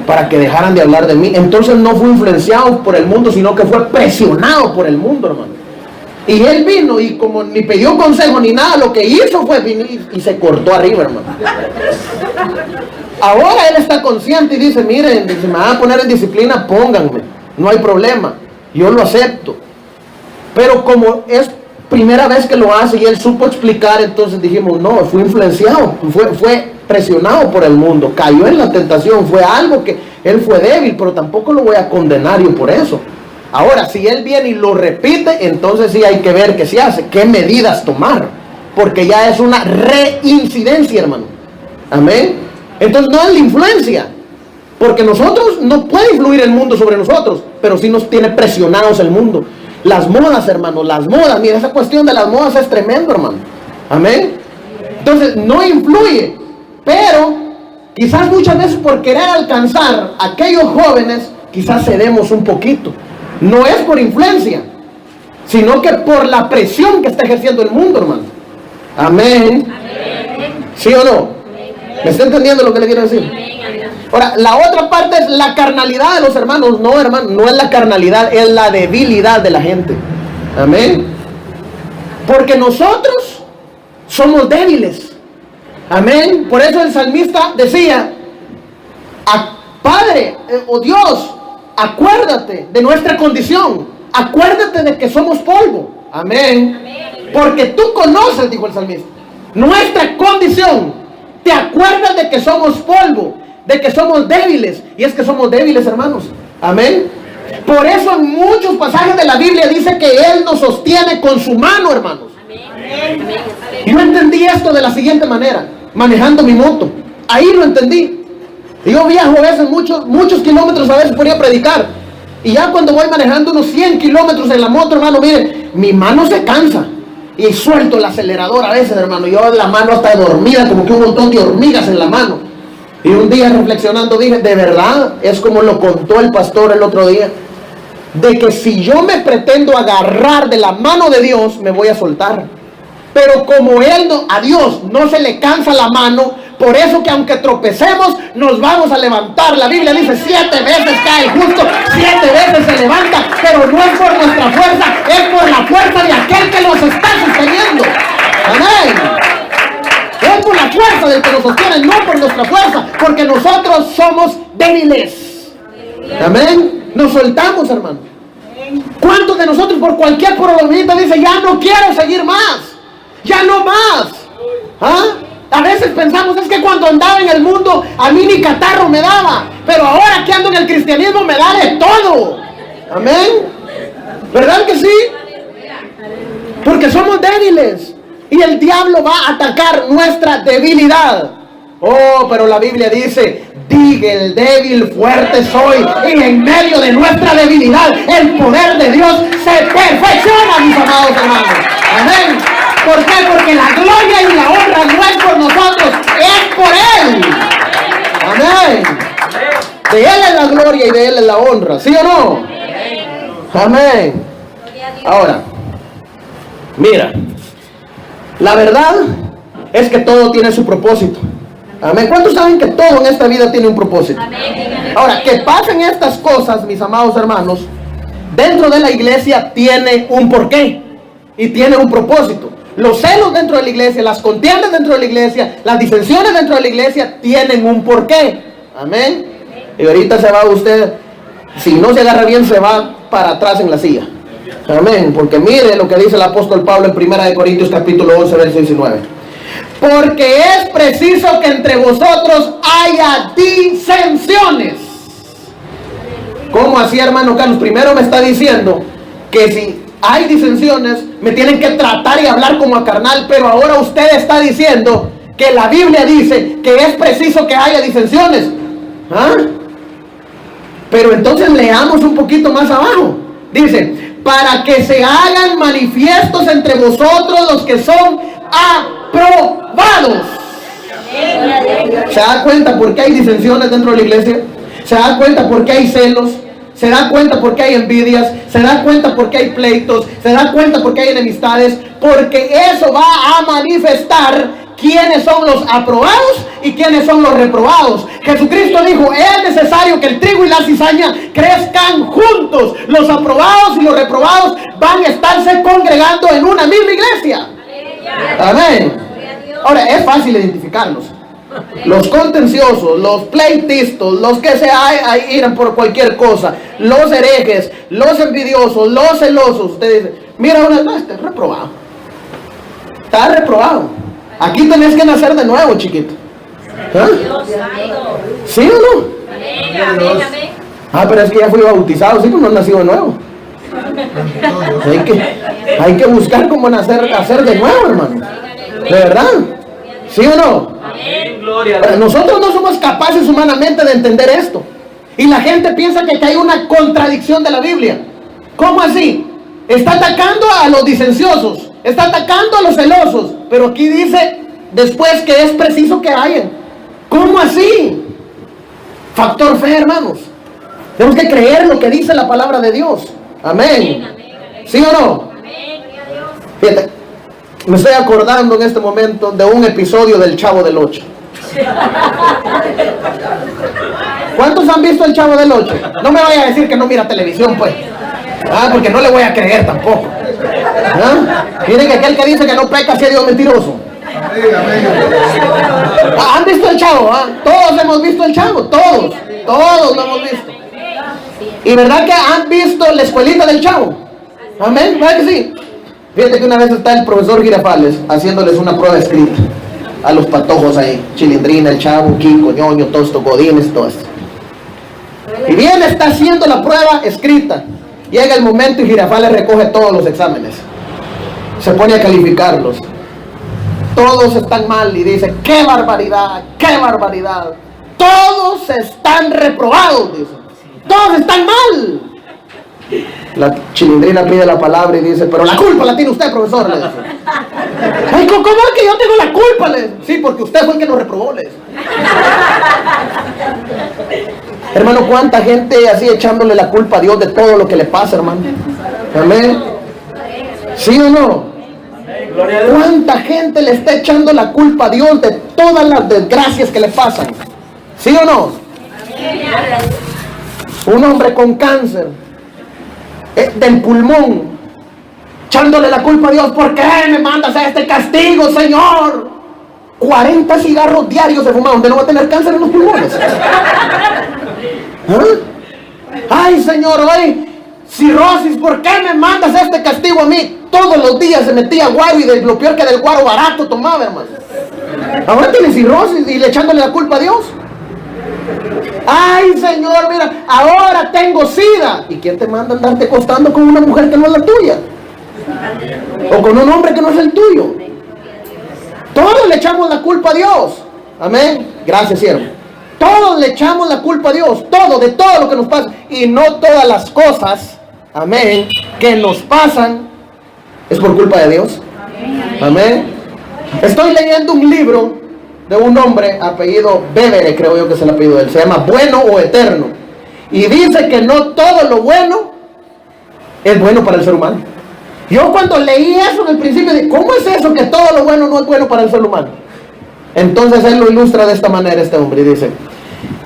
para que dejaran de hablar de mí. Entonces no fue influenciado por el mundo, sino que fue presionado por el mundo, hermano. Y él vino y como ni pidió consejo ni nada, lo que hizo fue venir y se cortó arriba, hermano. Ahora él está consciente y dice, miren, si me van a poner en disciplina, pónganme, no hay problema, yo lo acepto. Pero como es primera vez que lo hace y él supo explicar, entonces dijimos, no, fue influenciado, fue presionado por el mundo, cayó en la tentación, fue algo que él fue débil, pero tampoco lo voy a condenar yo por eso. Ahora, si él viene y lo repite, entonces sí hay que ver qué se hace, qué medidas tomar, porque ya es una reincidencia, hermano. Amén. Entonces no es la influencia, porque nosotros no puede influir el mundo sobre nosotros, pero sí nos tiene presionados el mundo. Las modas, hermano, las modas, mira, esa cuestión de las modas es tremendo, hermano. Amén. Entonces no influye, pero quizás muchas veces por querer alcanzar a aquellos jóvenes, quizás cedemos un poquito. No es por influencia, sino que por la presión que está ejerciendo el mundo, hermano. Amén. ¿Sí o no? ¿Me está entendiendo lo que le quiero decir? Ahora, la otra parte es la carnalidad de los hermanos. No, hermano, no es la carnalidad, es la debilidad de la gente. Amén. Porque nosotros somos débiles. Amén. Por eso el salmista decía, Padre, o Dios, acuérdate de nuestra condición. Acuérdate de que somos polvo. Amén. Porque tú conoces, dijo el salmista, nuestra condición. Te acuerdas de que somos polvo, de que somos débiles. Y es que somos débiles, hermanos. Amén. Por eso en muchos pasajes de la Biblia dice que Él nos sostiene con su mano, hermanos. Amén. Y yo entendí esto de la siguiente manera, manejando mi moto. Ahí lo entendí. Y yo viajo a veces muchos kilómetros a veces por ir a predicar. Y ya cuando voy manejando unos 100 kilómetros en la moto, hermano, mire, mi mano se cansa. Y suelto el acelerador a veces, hermano. Yo la mano está dormida, como que un montón de hormigas en la mano. Y un día reflexionando dije, de verdad, es como lo contó el pastor el otro día, de que si yo me pretendo agarrar de la mano de Dios, me voy a soltar. Pero como a Dios no se le cansa la mano, por eso que aunque tropecemos, nos vamos a levantar. La Biblia dice, 7 veces cae el justo, 7 veces se levanta, pero no es por nuestra fuerza, es por la fuerza de aquel que nos está sosteniendo. Amén. Es por la fuerza del que nos sostiene, no por nuestra fuerza, porque nosotros somos débiles. Amén. Nos soltamos, hermano. ¿Cuántos de nosotros por cualquier problemita dice, ya no quiero seguir más? Ya no más? ¿Ah? A veces pensamos, es que cuando andaba en el mundo a mí ni catarro me daba, pero ahora que ando en el cristianismo me da de todo. Amén. ¿Verdad que sí? Porque somos débiles y el diablo va a atacar nuestra debilidad. Oh, pero la Biblia dice, diga el débil, fuerte soy. Y en medio de nuestra debilidad, el poder de Dios se perfecciona, mis amados hermanos. Amén. ¿Por qué? Porque la gloria y la honra no es por nosotros, es por Él. Amén. De Él es la gloria y de Él es la honra, ¿sí o no? Amén. Ahora, mira, la verdad es que todo tiene su propósito. Amén. ¿Cuántos saben que todo en esta vida tiene un propósito? Ahora, que pasen estas cosas, mis amados hermanos, dentro de la iglesia tiene un porqué y tiene un propósito. Los celos dentro de la iglesia, las contiendas dentro de la iglesia, las disensiones dentro de la iglesia tienen un porqué. Amén. Y ahorita se va usted, si no se agarra bien, se va para atrás en la silla. Amén. Porque mire lo que dice el apóstol Pablo en 1 Corintios capítulo 11, verso 19. Porque es preciso que entre vosotros haya disensiones. ¿Cómo así, hermano Carlos? Primero me está diciendo que si hay disensiones, me tienen que tratar y hablar como a carnal, pero ahora usted está diciendo que la Biblia dice que es preciso que haya disensiones. ¿Ah? Pero entonces leamos un poquito más abajo. Dice, para que se hagan manifiestos entre vosotros los que son aprobados. ¿Se da cuenta por qué hay disensiones dentro de la iglesia? ¿Se da cuenta por qué hay celos? ¿Se da cuenta por qué hay envidias? ¿Se da cuenta por qué hay pleitos? ¿Se da cuenta por qué hay enemistades? Porque eso va a manifestar quiénes son los aprobados y quiénes son los reprobados. Jesucristo dijo, es necesario que el trigo y la cizaña crezcan juntos. Los aprobados y los reprobados van a estarse congregando en una misma iglesia. Amén. Ahora, es fácil identificarlos. Los contenciosos, los pleitistas, los que se iran por cualquier cosa, los herejes, los envidiosos, los celosos. Usted dice, mira, no, este es reprobado. Está reprobado. Aquí tenés que nacer de nuevo, chiquito. ¿Ah? ¿Sí o no? Ah, pero es que ya fui bautizado, sí, pero no he nacido de nuevo. Hay que buscar cómo nacer de nuevo, hermano. ¿De verdad? ¿Sí o no? Nosotros no somos capaces humanamente de entender esto. Y la gente piensa que hay una contradicción de la Biblia. ¿Cómo así? Está atacando a los disenciosos, está atacando a los celosos, pero aquí dice después que es preciso que hayan. ¿Cómo así? Factor fe, hermanos. Tenemos que creer lo que dice la palabra de Dios. Amén. ¿Sí o no? Fíjate, me estoy acordando en este momento de un episodio del Chavo del 8. ¿Cuántos han visto el Chavo del 8? No me vaya a decir que no mira televisión, pues. Porque no le voy a creer tampoco. Miren que aquel que dice que no peca, si es Dios mentiroso. ¿Han visto el Chavo? Todos hemos visto el Chavo, todos lo hemos visto. Y verdad que han visto la escuelita del Chavo. Amén, ¿verdad que sí? Fíjate que una vez está el profesor Girafales haciéndoles una prueba escrita a los patojos ahí, Chilindrina, el Chavo, Kiko, Ñoño, todos estos godines, todo esto. Y bien está haciendo la prueba escrita. Llega el momento y Girafales recoge todos los exámenes, se pone a calificarlos. todos están mal. Y dice, ¡qué barbaridad! ¡Qué barbaridad! Todos están reprobados, dice. Todos están mal. La Chilindrina pide la palabra y dice, pero la culpa la tiene usted, profesor, le dice. Ay, ¿cómo es que yo tengo la culpa? Le dice. Sí, porque usted fue el que nos reprobó, le dice. Hermano, ¿cuánta gente así echándole la culpa a Dios de todo lo que le pasa, hermano? Amén. ¿Sí o no? ¿Cuánta gente le está echando la culpa a Dios de todas las desgracias que le pasan? ¿Sí o no? Un hombre con cáncer del pulmón, echándole la culpa a Dios. ¿Por qué me mandas a este castigo, Señor? 40 cigarros diarios se fumaron. ¿Usted no va a tener cáncer en los pulmones? ¿Ah? Ay, Señor, hoy cirrosis. ¿Por qué me mandas este castigo a mí? Todos los días se metía guaro, y lo peor que del guaro barato tomaba, hermano. Ahora tiene cirrosis y le echándole la culpa a Dios. Ay, Señor, mira, ahora tengo SIDA. ¿Y quién te manda a andarte acostando con una mujer que no es la tuya? O con un hombre que no es el tuyo. Todos le echamos la culpa a Dios. Amén. Gracias, siervo. Todos le echamos la culpa a Dios. Todo, de todo lo que nos pasa. Y no todas las cosas, amén, que nos pasan es por culpa de Dios. Amén. Estoy leyendo un libro de un hombre apellido Bevere, creo yo que es el apellido de él. Se llama Bueno o Eterno. Y dice que no todo lo bueno es bueno para el ser humano. Yo cuando leí eso en el principio dije, ¿cómo es eso que todo lo bueno no es bueno para el ser humano? Entonces él lo ilustra de esta manera, este hombre, y dice,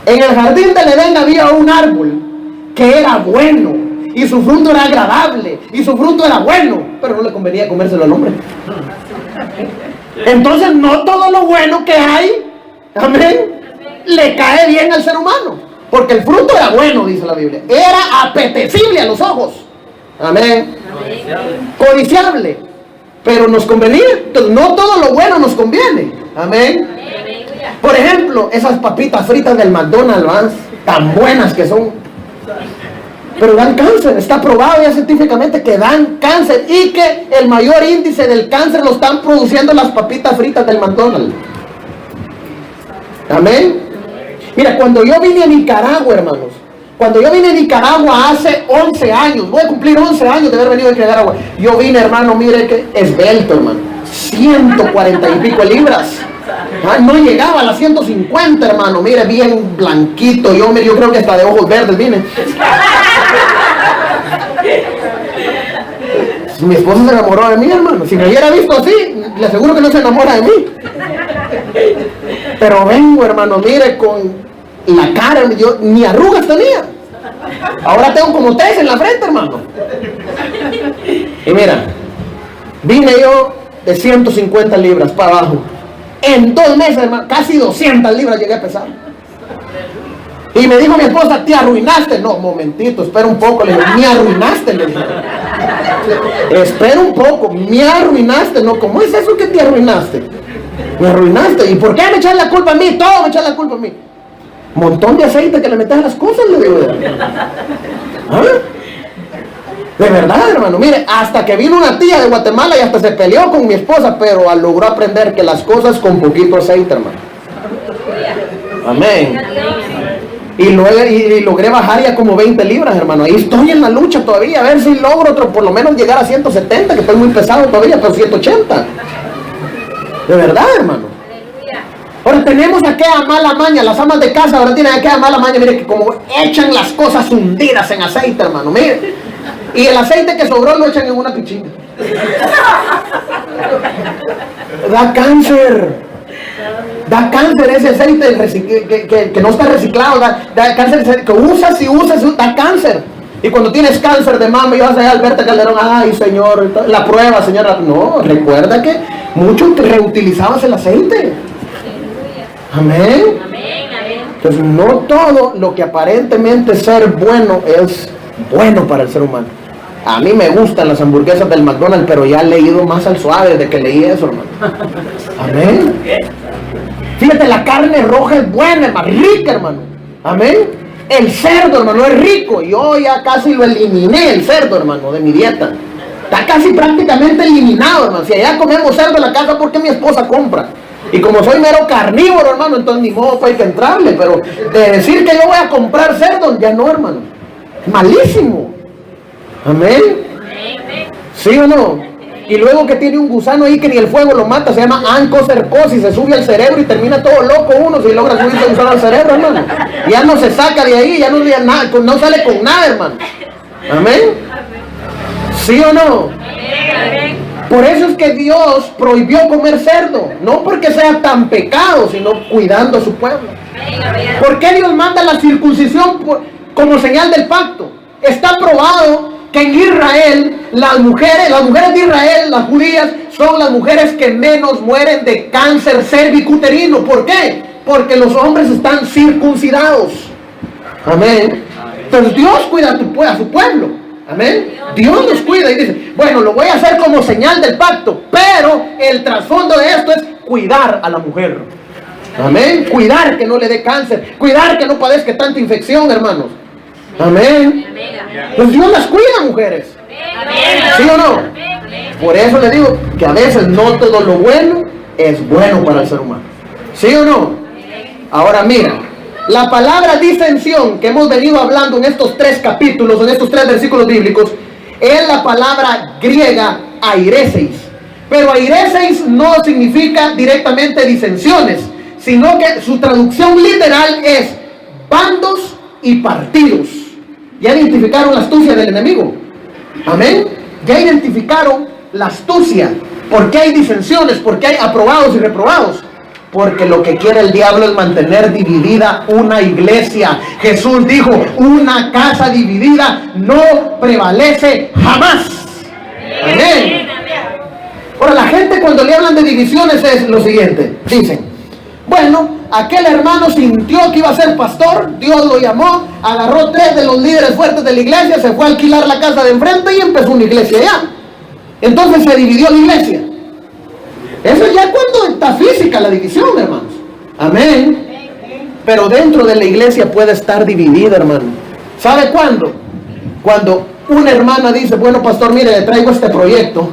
en el jardín del Edén había un árbol que era bueno, y su fruto era agradable, y su fruto era bueno, pero no le convenía comérselo al hombre. Entonces no todo lo bueno que hay, amén, le cae bien al ser humano, porque el fruto era bueno, dice la Biblia, era apetecible a los ojos, amén, codiciable, pero nos convenía. Entonces no todo lo bueno nos conviene, amén. Por ejemplo, esas papitas fritas del McDonald's, ¿verdad? Tan buenas que son, pero dan cáncer. Está probado ya científicamente que dan cáncer, y que el mayor índice del cáncer lo están produciendo las papitas fritas del McDonald's. Amén. Mira, cuando yo vine a Nicaragua, hermanos, cuando yo vine a Nicaragua hace 11 años, voy a cumplir 11 años de haber venido a Nicaragua, yo vine, hermano, mire que esbelto, hermano, 140 y pico libras. No llegaba a las 150, hermano, mire, bien blanquito, yo creo que hasta de ojos verdes vine. Mi esposa se enamoró de mí, hermano. Si me hubiera visto así, le aseguro que no se enamora de mí. Pero vengo, hermano, mire, con la cara, yo ni arrugas tenía. Ahora tengo como 3 en la frente, hermano. Y mira, vine yo de 150 libras para abajo. En 2 meses, hermano, casi 200 libras llegué a pesar. Y me dijo mi esposa, ¿te arruinaste? No, momentito, espera un poco. Le dije, ¿me arruinaste? Le dije, espera un poco, ¿me arruinaste? No, ¿cómo es eso que te arruinaste? Me arruinaste. ¿Y por qué me echan la culpa a mí? Todo me echan la culpa a mí. Montón de aceite que le metes a las cosas, le digo. ¿Ah? De verdad, hermano, mire, hasta que vino una tía de Guatemala y hasta se peleó con mi esposa, pero logró aprender que las cosas con poquito aceite, hermano. Amén. Y logré bajar ya como 20 libras, hermano. Ahí estoy en la lucha todavía, a ver si logro por lo menos llegar a 170, que estoy muy pesado todavía, pero 180. De verdad, hermano. Ahora tenemos aquella mala maña, las amas de casa ahora tienen aquella mala maña, mire, que como echan las cosas hundidas en aceite, hermano, mire. Y el aceite que sobró lo echan en una pichina. Da cáncer. Da cáncer ese aceite que no está reciclado. Da cáncer que usas y usas, da cáncer. Y cuando tienes cáncer de mama y vas allá a Alberta Calderón, ay, señor, la prueba, señora. No, recuerda que mucho reutilizabas el aceite. Amén. Entonces no todo lo que aparentemente ser bueno es bueno para el ser humano. A mí me gustan las hamburguesas del McDonald's, pero ya he leído más al suave desde que leí eso, hermano. Amén. Fíjate, la carne roja es buena, hermano, rica, hermano. Amén. El cerdo, hermano, es rico. Yo ya casi lo eliminé, el cerdo, hermano, de mi dieta. está casi prácticamente eliminado, hermano. Si allá comemos cerdo en la casa, ¿por qué mi esposa compra? Y como soy mero carnívoro, hermano, entonces ni modo, pues hay que entrarle. Pero de decir que yo voy a comprar cerdo, ya no, hermano. Malísimo. Amén. ¿Sí o no? Y luego que tiene un gusano ahí que ni el fuego lo mata, se llama ancocercosis, se sube al cerebro y termina todo loco uno si logra subirse el gusano al cerebro, hermano. Ya no se saca de ahí, ya no, nada, no sale con nada, hermano. Amén. ¿Sí o no? Por eso es que Dios prohibió comer cerdo, no porque sea tan pecado, sino cuidando a su pueblo. ¿Por qué Dios manda la circuncisión como señal del pacto? Está probado que en Israel, las mujeres de Israel, las judías, son las mujeres que menos mueren de cáncer cervicuterino. ¿Por qué? Porque los hombres están circuncidados. Amén. Entonces Dios cuida a su pueblo. Amén. Dios nos cuida y dice, bueno, lo voy a hacer como señal del pacto, pero el trasfondo de esto es cuidar a la mujer. Amén. Cuidar que no le dé cáncer, cuidar que no padezca tanta infección, hermanos. Amén. Pues Dios las cuida, mujeres. ¿Sí o no? Por eso le digo que a veces no todo lo bueno es bueno para el ser humano. ¿Sí o no? Ahora mira, la palabra disensión que hemos venido hablando en estos 3 capítulos, en estos 3 versículos bíblicos, es la palabra griega aireseis. Pero aireseis no significa directamente disensiones, sino que su traducción literal es bandos y partidos. Ya identificaron la astucia del enemigo. Amén. Ya identificaron la astucia. ¿Por qué hay disensiones? ¿Por qué hay aprobados y reprobados? Porque lo que quiere el diablo es mantener dividida una iglesia. Jesús dijo, una casa dividida no prevalece jamás. Amén. Ahora, la gente cuando le hablan de divisiones es lo siguiente. Dicen, bueno, aquel hermano sintió que iba a ser pastor, Dios lo llamó, agarró 3 de los líderes fuertes de la iglesia, se fue a alquilar la casa de enfrente y empezó una iglesia allá. Entonces se dividió la iglesia. Eso ya cuando está física la división, hermanos. Amén. Pero dentro de la iglesia puede estar dividida, hermano. ¿Sabe cuándo? Cuando una hermana dice, bueno, pastor, mire, le traigo este proyecto,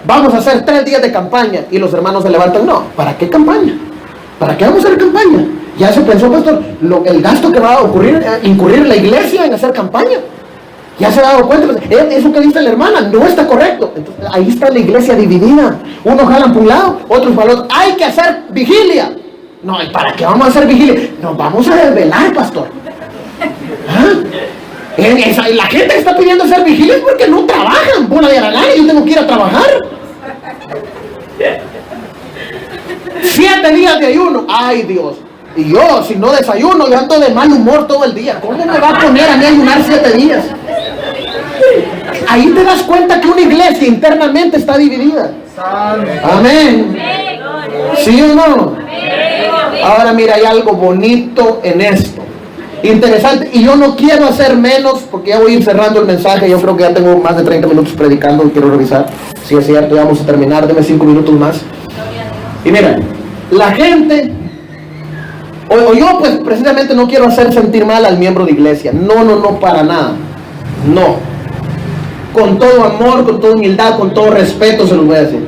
vamos a hacer 3 días de campaña, y los hermanos se levantan, no, ¿para qué campaña? ¿Para qué vamos a hacer campaña? Ya se pensó, pastor, el gasto que va a incurrir la iglesia en hacer campaña. Ya se ha dado cuenta, pues, eso que dice la hermana no está correcto. Entonces, ahí está la iglesia dividida. Unos jalan por un lado, otros para el otro. Hay que hacer vigilia. No, ¿y para qué vamos a hacer vigilia? Nos vamos a desvelar, pastor. ¿Ah? La gente que está pidiendo hacer vigilia es porque no trabajan. Bola de aragán, yo tengo que ir a trabajar. 7 días de ayuno. Ay, Dios. Y yo, si no desayuno, yo ando de mal humor todo el día. ¿Cómo me va a poner a mí a ayunar 7 días? Ahí te das cuenta que una iglesia internamente está dividida. Amén. ¿Sí o no? Ahora mira, hay algo bonito en esto. Interesante. Y yo no quiero hacer menos, porque ya voy a ir cerrando el mensaje. Yo creo que ya tengo más de 30 minutos predicando y quiero revisar. Si es cierto, ya vamos a terminar. Deme 5 minutos más. Y mira, la gente... O yo pues precisamente no quiero hacer sentir mal al miembro de iglesia. No, para nada. No. Con todo amor, con toda humildad, con todo respeto se los voy a decir.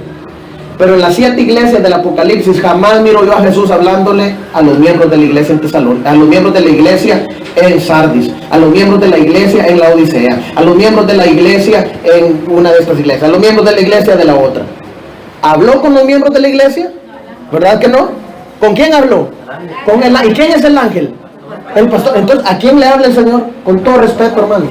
Pero en las 7 iglesias del Apocalipsis jamás miro yo a Jesús hablándole a los miembros de la iglesia en Tesalónica, a los miembros de la iglesia en Sardis, a los miembros de la iglesia en la Odisea, a los miembros de la iglesia en una de estas iglesias, a los miembros de la iglesia de la otra. ¿Habló con los miembros de la iglesia? ¿Verdad que no? ¿Con quién habló? Con el, ¿y quién es el ángel? El pastor. Entonces, ¿a quién le habla el Señor? Con todo respeto, hermano.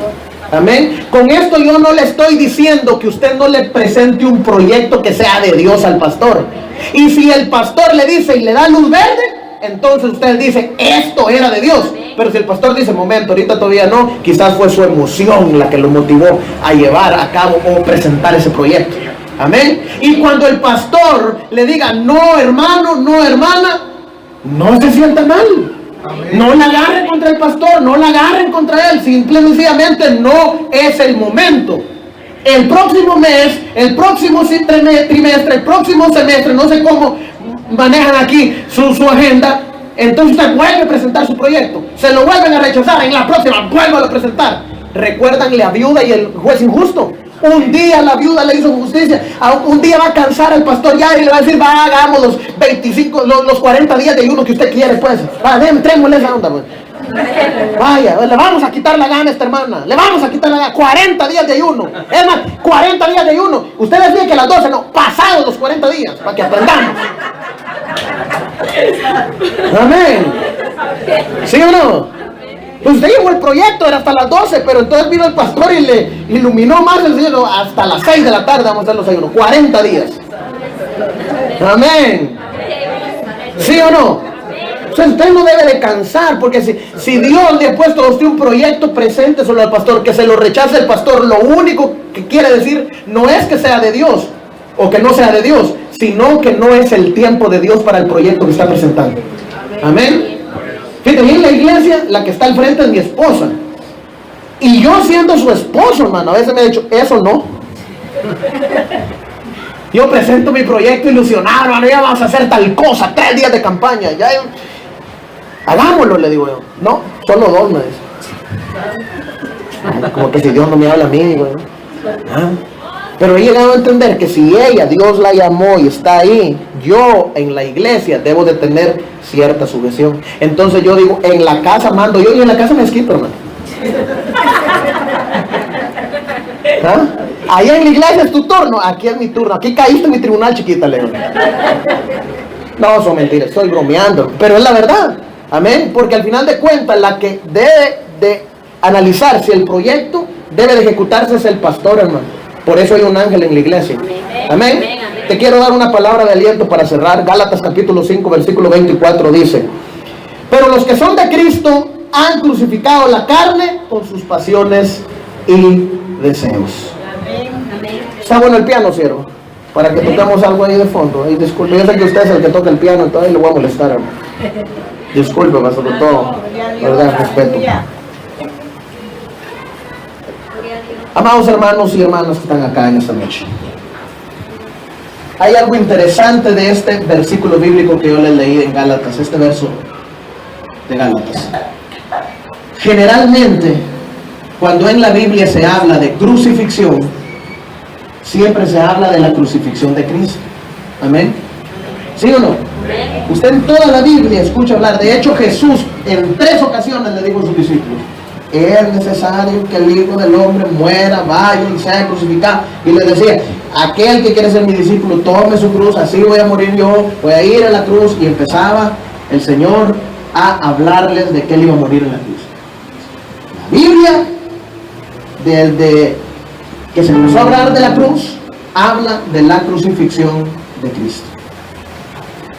Amén. Con esto yo no le estoy diciendo que usted no le presente un proyecto que sea de Dios al pastor. Y si el pastor le dice y le da luz verde, entonces usted dice, esto era de Dios. Pero si el pastor dice, momento, ahorita todavía no, quizás fue su emoción la que lo motivó a llevar a cabo o presentar ese proyecto. Amén. Y cuando el pastor le diga, no hermano, no hermana, no se sienta mal. Amén. No la agarren contra el pastor, no la agarren contra él. Simplemente no es el momento. El próximo mes, el próximo trimestre, el próximo semestre, no sé cómo manejan aquí su agenda. Entonces usted vuelve a presentar su proyecto. Se lo vuelven a rechazar. En la próxima, vuelvan a presentar. ¿Recuerdan la viuda y el juez injusto? Un día la viuda le hizo justicia. Un día va a cansar al pastor ya y le va a decir, va, hagamos los 25, los 40 días de ayuno que usted quiere, pues. Va, trémosle esa onda, pues. Vaya, le vamos a quitar la gana a esta hermana. Le vamos a quitar la gana. 40 días de ayuno. Es más, 40 días de ayuno. Usted decía que a las 12, no, pasados los 40 días, para que aprendamos. Amén. ¿Sí o no? Pues usted llevó el proyecto, era hasta las 12, pero entonces vino el pastor y le iluminó más el cielo. Hasta las 6 de la tarde vamos a hacer los ayunos. 40 días. Amén. ¿Sí o no? Entonces usted no debe de cansar, porque si Dios le ha puesto a usted un proyecto, presente solo al pastor. Que se lo rechace el pastor, lo único que quiere decir no es que sea de Dios o que no sea de Dios, sino que no es el tiempo de Dios para el proyecto que está presentando. Amén. Fíjate, en la iglesia la que está al frente es mi esposa, y yo siendo su esposo, hermano, a veces me ha dicho, eso no. Yo presento mi proyecto ilusionado, hermano, ya vamos a hacer tal cosa, 3 días de campaña, ya, hagámoslo, le digo yo. No, solo 2, me dice. Ay, como que si Dios no me habla a mí, digo yo. ¿Ah? Pero he llegado a entender que si ella, Dios la llamó y está ahí, yo en la iglesia debo de tener cierta sujeción. Entonces yo digo, en la casa mando yo y en la casa me esquito, hermano. ¿Ah? Allá en la iglesia es tu turno, aquí es mi turno, aquí caíste en mi tribunal, chiquita, León. No, son mentiras, estoy bromeando, pero es la verdad. Amén, porque al final de cuentas la que debe de analizar si el proyecto debe de ejecutarse es el pastor, hermano. Por eso hay un ángel en la iglesia. Amén. Te quiero dar una palabra de aliento para cerrar. Gálatas capítulo 5, versículo 24 dice: pero los que son de Cristo han crucificado la carne con sus pasiones y deseos. Está bueno el piano, siervo, para que toquemos algo ahí de fondo. Y disculpe, yo sé que usted es el que toca el piano, entonces le voy a molestar, hermano. Disculpe, sobre todo, verdad, respeto. Amados hermanos y hermanas que están acá en esta noche, hay algo interesante de este versículo bíblico que yo les leí en Gálatas, este verso de Gálatas. Generalmente, cuando en la Biblia se habla de crucifixión, siempre se habla de la crucifixión de Cristo. Amén. ¿Sí o no? Usted en toda la Biblia escucha hablar. De hecho, Jesús en 3 ocasiones le dijo a sus discípulos: es necesario que el Hijo del Hombre muera, vaya y sea crucificado. Y les decía, aquel que quiere ser mi discípulo, tome su cruz, así voy a morir yo, voy a ir a la cruz. Y empezaba el Señor a hablarles de que Él iba a morir en la cruz. La Biblia, desde que se empezó a hablar de la cruz, habla de la crucifixión de Cristo.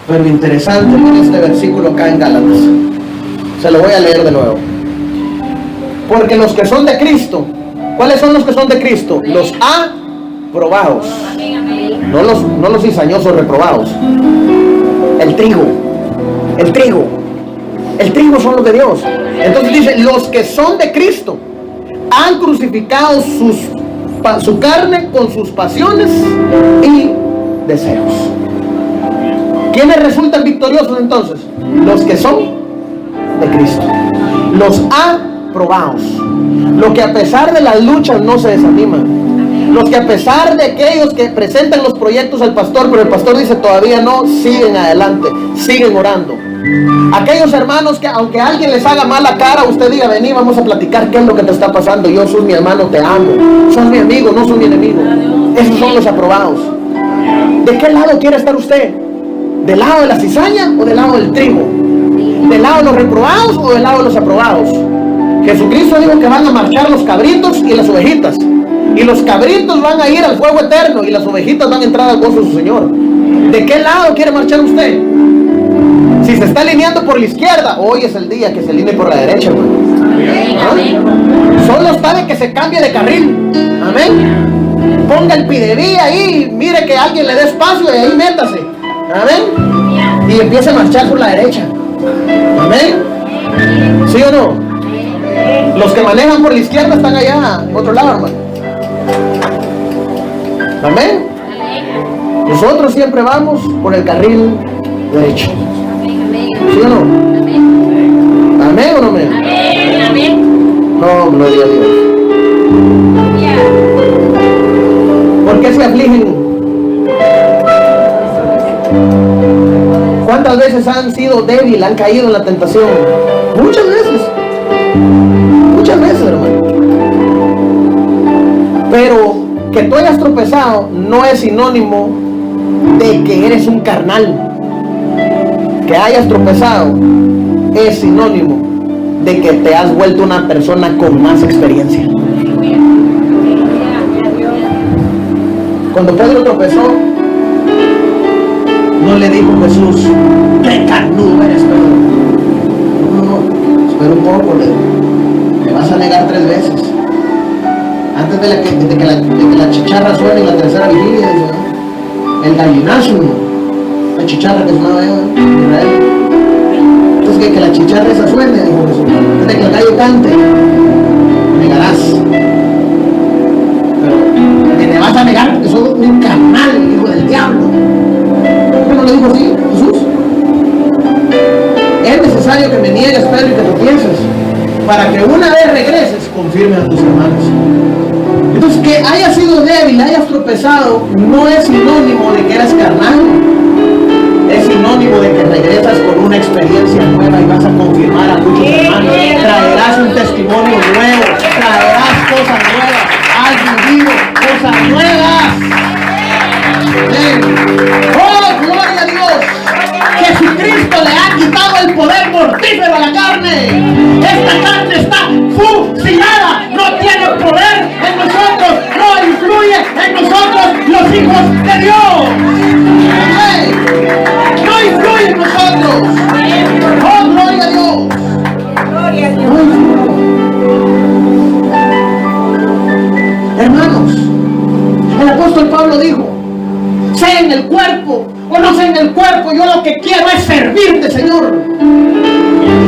Pero interesante en este versículo acá en Gálatas, se lo voy a leer de nuevo. Porque los que son de Cristo, ¿cuáles son los que son de Cristo? Los aprobados, no los cizañosos reprobados. El trigo son los de Dios. Entonces dice, los que son de Cristo han crucificado su carne con sus pasiones y deseos. ¿Quiénes resultan victoriosos entonces? Los que son de Cristo, los aprobados, los que a pesar de las luchas no se desaniman, los que a pesar de aquellos que presentan los proyectos al pastor, pero el pastor dice todavía no, siguen adelante, siguen orando. Aquellos hermanos que aunque alguien les haga mala cara, usted diga, vení, vamos a platicar qué es lo que te está pasando, yo soy mi hermano, te amo, sos mi amigo, no soy mi enemigo. Esos son los aprobados. ¿De qué lado quiere estar usted? ¿Del lado de la cizaña o del lado del trigo? ¿Del lado de los reprobados o del lado de los aprobados? Jesucristo dijo que van a marchar los cabritos y las ovejitas, y los cabritos van a ir al fuego eterno y las ovejitas van a entrar al gozo de su Señor. ¿De qué lado quiere marchar usted? Si se está alineando por la izquierda, hoy es el día que se alinee por la derecha, hermano. ¿Ah? Solo está de que se cambie de carril. Amén. Ponga el pidevía ahí, mire que alguien le dé espacio y ahí métase. Amén. Y empiece a marchar por la derecha. Amén. ¿Sí o no? Los que manejan por la izquierda están allá, otro lado, hermano. Amén. Nosotros siempre vamos por el carril derecho. ¿Sí o no? ¿Amén o no amén? No, gloria a Dios. ¿Por qué se afligen? ¿Cuántas veces han sido débiles, han caído en la tentación? Muchas veces. Muchas veces, hermano. Pero que tú hayas tropezado no es sinónimo de que eres un carnal. Que hayas tropezado es sinónimo de que te has vuelto una persona con más experiencia. Cuando Pedro tropezó, no le dijo Jesús: qué carnudo eres, Pedro. No, espera un poco, me vas a negar 3 veces. Antes de que la chicharra suene en la tercera vigilia, el gallinazo, la chicharra que sonaba en Israel. Entonces que la chicharra esa suene, dijo Jesús. Antes de que el gallo cante, negarás. Pero que te vas a negar porque sos un carnal, hijo del diablo. ¿Por qué no le dijo así Jesús? Es necesario que me niegues, Pedro, y que tropieces, para que una vez regreses, confirme a tus hermanos. Entonces, que hayas sido débil, hayas tropezado, no es sinónimo de que eres carnal. Es sinónimo de que regresas con una experiencia nueva y vas a confirmar a muchos hermanos. Traerás un testimonio nuevo, traerás cosas nuevas, has vivido cosas nuevas. ¡Oh, gloria a Dios! Jesucristo le ha quitado el poder mortífero a la carne. Esta carne está fusilada, no tiene poder en nosotros, no influye en nosotros, los hijos de Dios. ¡Amén! No influye en nosotros. ¡Oh, gloria a Dios! ¡Gloria a Dios! Hermanos, el apóstol Pablo dijo: sea en el cuerpo o no sea en el cuerpo, yo lo que quiero es servirte, Señor.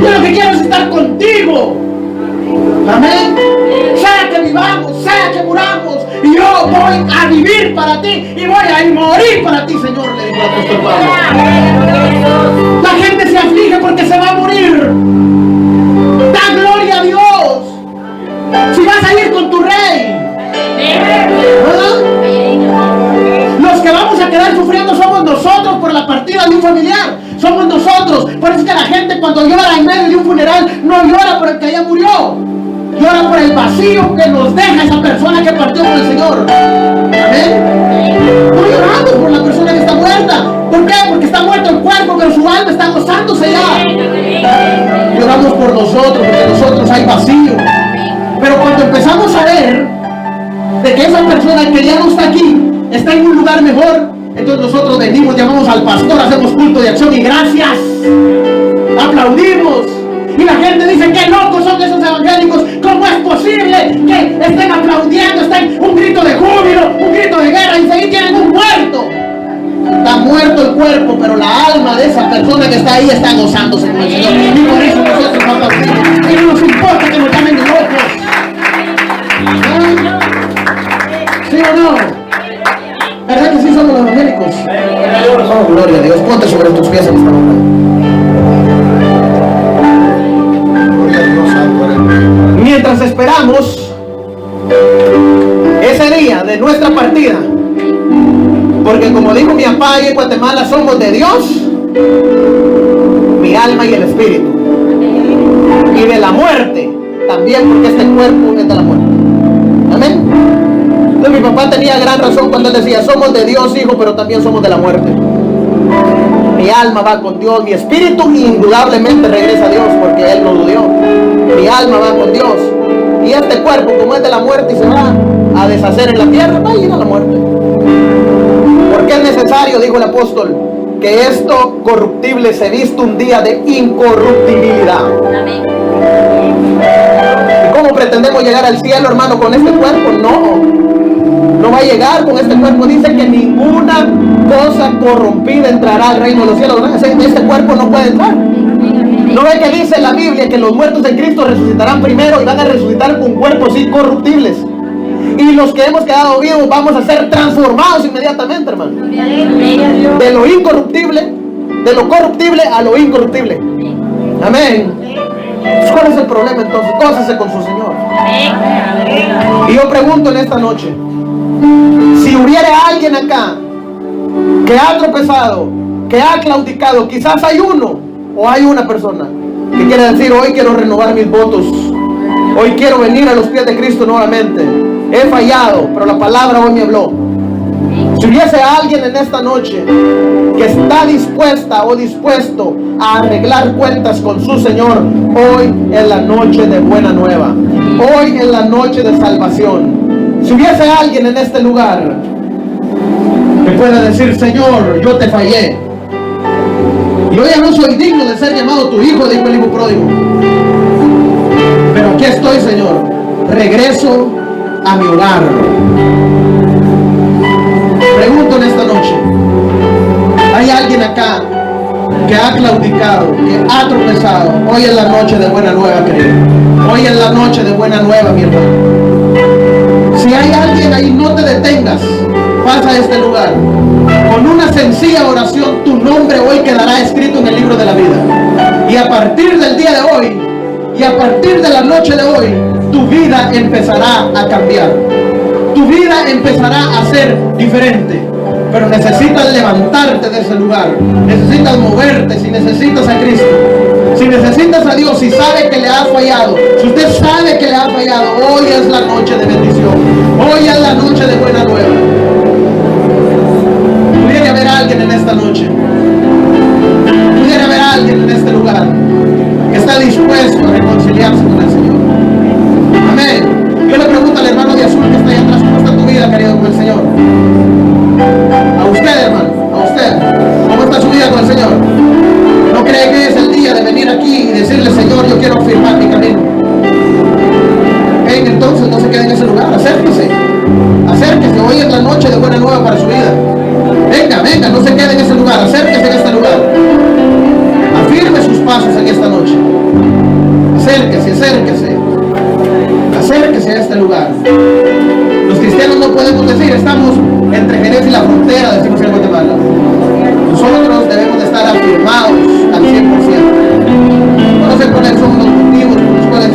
Yo lo que quiero es estar contigo. Amén. Sea que vivamos, sea que muramos, yo voy a vivir para ti y voy a morir para ti, Señor, le dijo el apóstol Pablo. La gente se aflige porque se va a morir. Da gloria a Dios. Si vas a ir con tu rey, los que vamos a quedar sufriendo somos nosotros por la partida de un familiar. Somos nosotros. Por eso es que la gente cuando llora en medio de un funeral no llora por el que ya murió, llora por el vacío que nos deja esa persona que partió con el Señor. Amén. No lloramos por la persona que está muerta. ¿Por qué? Porque está muerto el cuerpo, pero su alma está gozándose ya. Lloramos por nosotros, porque en nosotros hay vacío. Pero cuando empezamos a ver de que esa persona que ya no está aquí está en un lugar mejor, entonces nosotros venimos, llamamos al pastor, hacemos culto de acción y gracias, aplaudimos, y la gente dice: qué locos son esos evangélicos, ¿cómo es posible que estén aplaudiendo? Estén un grito de júbilo, un grito de guerra, y ahí tienen un muerto. Está muerto el cuerpo, pero la alma de esa persona que está ahí está gozándose con el Señor, y por eso nosotros aplaudimos, y no nos importa que nos llamen de locos. ¿Sí o no? ¿Verdad que sí somos los evangélicos? Oh, gloria a Dios. Ponte sobre tus pies en esta hora. Mientras esperamos ese día de nuestra partida, porque como dijo mi papá en Guatemala, somos de Dios, mi alma y el espíritu, y de la muerte también, porque este cuerpo es de la muerte. Amén. Entonces mi papá tenía gran razón cuando él decía: somos de Dios, hijo, pero también somos de la muerte. Mi alma va con Dios, mi espíritu indudablemente regresa a Dios, porque Él nos lo dio. Mi alma va con Dios, y este cuerpo, como es de la muerte y se va a deshacer en la tierra, va a ir a la muerte. Porque es necesario, dijo el apóstol, que esto corruptible se vista un día de incorruptibilidad. Amén. ¿Y cómo pretendemos llegar al cielo, hermano, con este cuerpo? No va a llegar con este cuerpo. Dice que ninguna cosa corrompida entrará al reino de los cielos. Este cuerpo no puede entrar. ¿No ve que dice la Biblia que los muertos en Cristo resucitarán primero y van a resucitar con cuerpos incorruptibles? Y los que hemos quedado vivos vamos a ser transformados inmediatamente, hermano. De lo incorruptible, de lo corruptible a lo incorruptible. Amén. ¿Cuál es el problema entonces? Gócese con su Señor. Y yo pregunto en esta noche, Si hubiera alguien acá que ha tropezado, que ha claudicado, quizás hay uno o hay una persona que quiere decir: hoy quiero renovar mis votos, hoy quiero venir a los pies de Cristo nuevamente. He fallado, pero la palabra hoy me habló. Si hubiese alguien en esta noche que está dispuesta o dispuesto a arreglar cuentas con su Señor, hoy es la noche de buena nueva, hoy es la noche de salvación. Si hubiese alguien en este lugar que pueda decir: Señor, yo te fallé, yo ya no soy digno de ser llamado tu hijo, dijo el hijo pródigo, pero aquí estoy, Señor, regreso a mi hogar. Pregunto en esta noche: ¿hay alguien acá que ha claudicado, que ha tropezado? Hoy es la noche de buena nueva, querido. Hoy es la noche de buena nueva, mi hermano. Si hay alguien ahí, no te detengas. Pasa a este lugar. Con una sencilla oración, tu nombre hoy quedará escrito en el libro de la vida. Y a partir del día de hoy, y a partir de la noche de hoy, tu vida empezará a cambiar. Tu vida empezará a ser diferente. Pero necesitas levantarte de ese lugar. Necesitas moverte. Si necesitas a Cristo, si necesitas a Dios, si sabe que le has fallado, si usted sabe que le ha fallado, hoy es la noche de bendición. Hoy es la noche de buena nueva. Pudiera haber alguien en esta noche, pudiera haber alguien en este lugar que está dispuesto a reconciliarse con el Señor. Amén. Yo le pregunto al hermano de azul que está ahí atrás: ¿cómo está tu vida, querido, con el Señor? A usted, hermano, a usted, ¿cómo está su vida con el Señor? ¿No cree que es el día de venir aquí y decirle: Señor, yo quiero afirmar mi camino? Entonces no se quede en ese lugar, acérquese, acérquese. Hoy es la noche de buena nueva para su vida. Venga, venga, no se quede en ese lugar, acérquese en este lugar. Afirme sus pasos en esta noche. Acérquese, acérquese. Acérquese a este lugar. Los cristianos no podemos decir: estamos entre Jerez y la frontera, decimos en Guatemala. Nosotros debemos de estar afirmados al 100%. No sé cuáles son los motivos por los cuales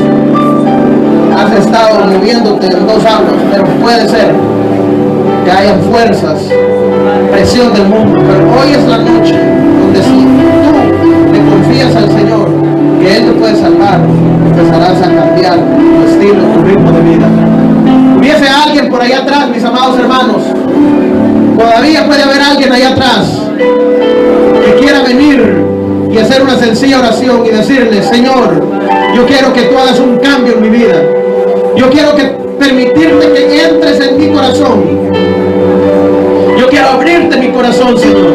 has estado moviéndote en dos aguas, pero puede ser que hayan fuerzas, presión del mundo. Pero hoy es la noche donde, si tú le confías al Señor que Él te puede salvar, empezarás a cambiar tu estilo, tu ritmo de vida. Hubiese alguien por allá atrás, mis amados hermanos, todavía puede haber alguien allá atrás que quiera venir y hacer una sencilla oración y decirle: Señor, yo quiero que tú hagas un cambio en mi vida. Yo quiero permitirte que entres en mi corazón. Yo quiero abrirte mi corazón, Señor.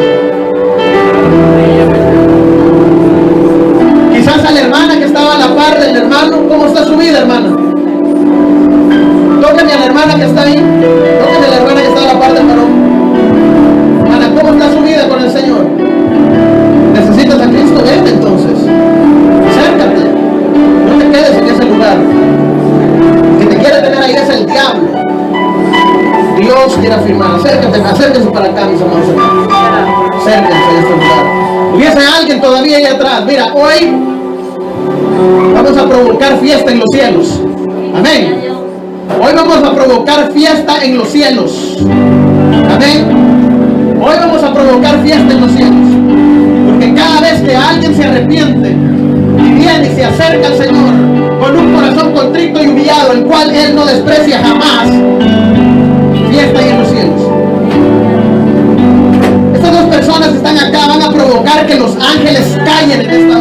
Quizás a la hermana que estaba a la par del hermano: ¿cómo está su vida, hermana? Tóquenme a la hermana que está ahí. Tóquenme a la hermana que está a la par del varón. Hermana, ¿cómo está su vida con el Señor? ¿Necesitas a Cristo? Vete entonces. Acércate. No te quedes en ese lugar. El que te quiere tener ahí es el diablo. Dios quiere afirmar. Acérquense para acá, mis amados hermanos. Acérquense a este lugar. Hubiese alguien todavía ahí atrás. Mira, hoy vamos a provocar fiesta en los cielos. Amén. Hoy vamos a provocar fiesta en los cielos. Amén. Hoy vamos a provocar fiesta en los cielos. Porque cada vez que alguien se arrepiente y viene y se acerca al Señor con un corazón contrito y humillado, el cual Él no desprecia jamás, fiesta ahí en los cielos. Estas dos personas que están acá van a provocar que los ángeles callen en esta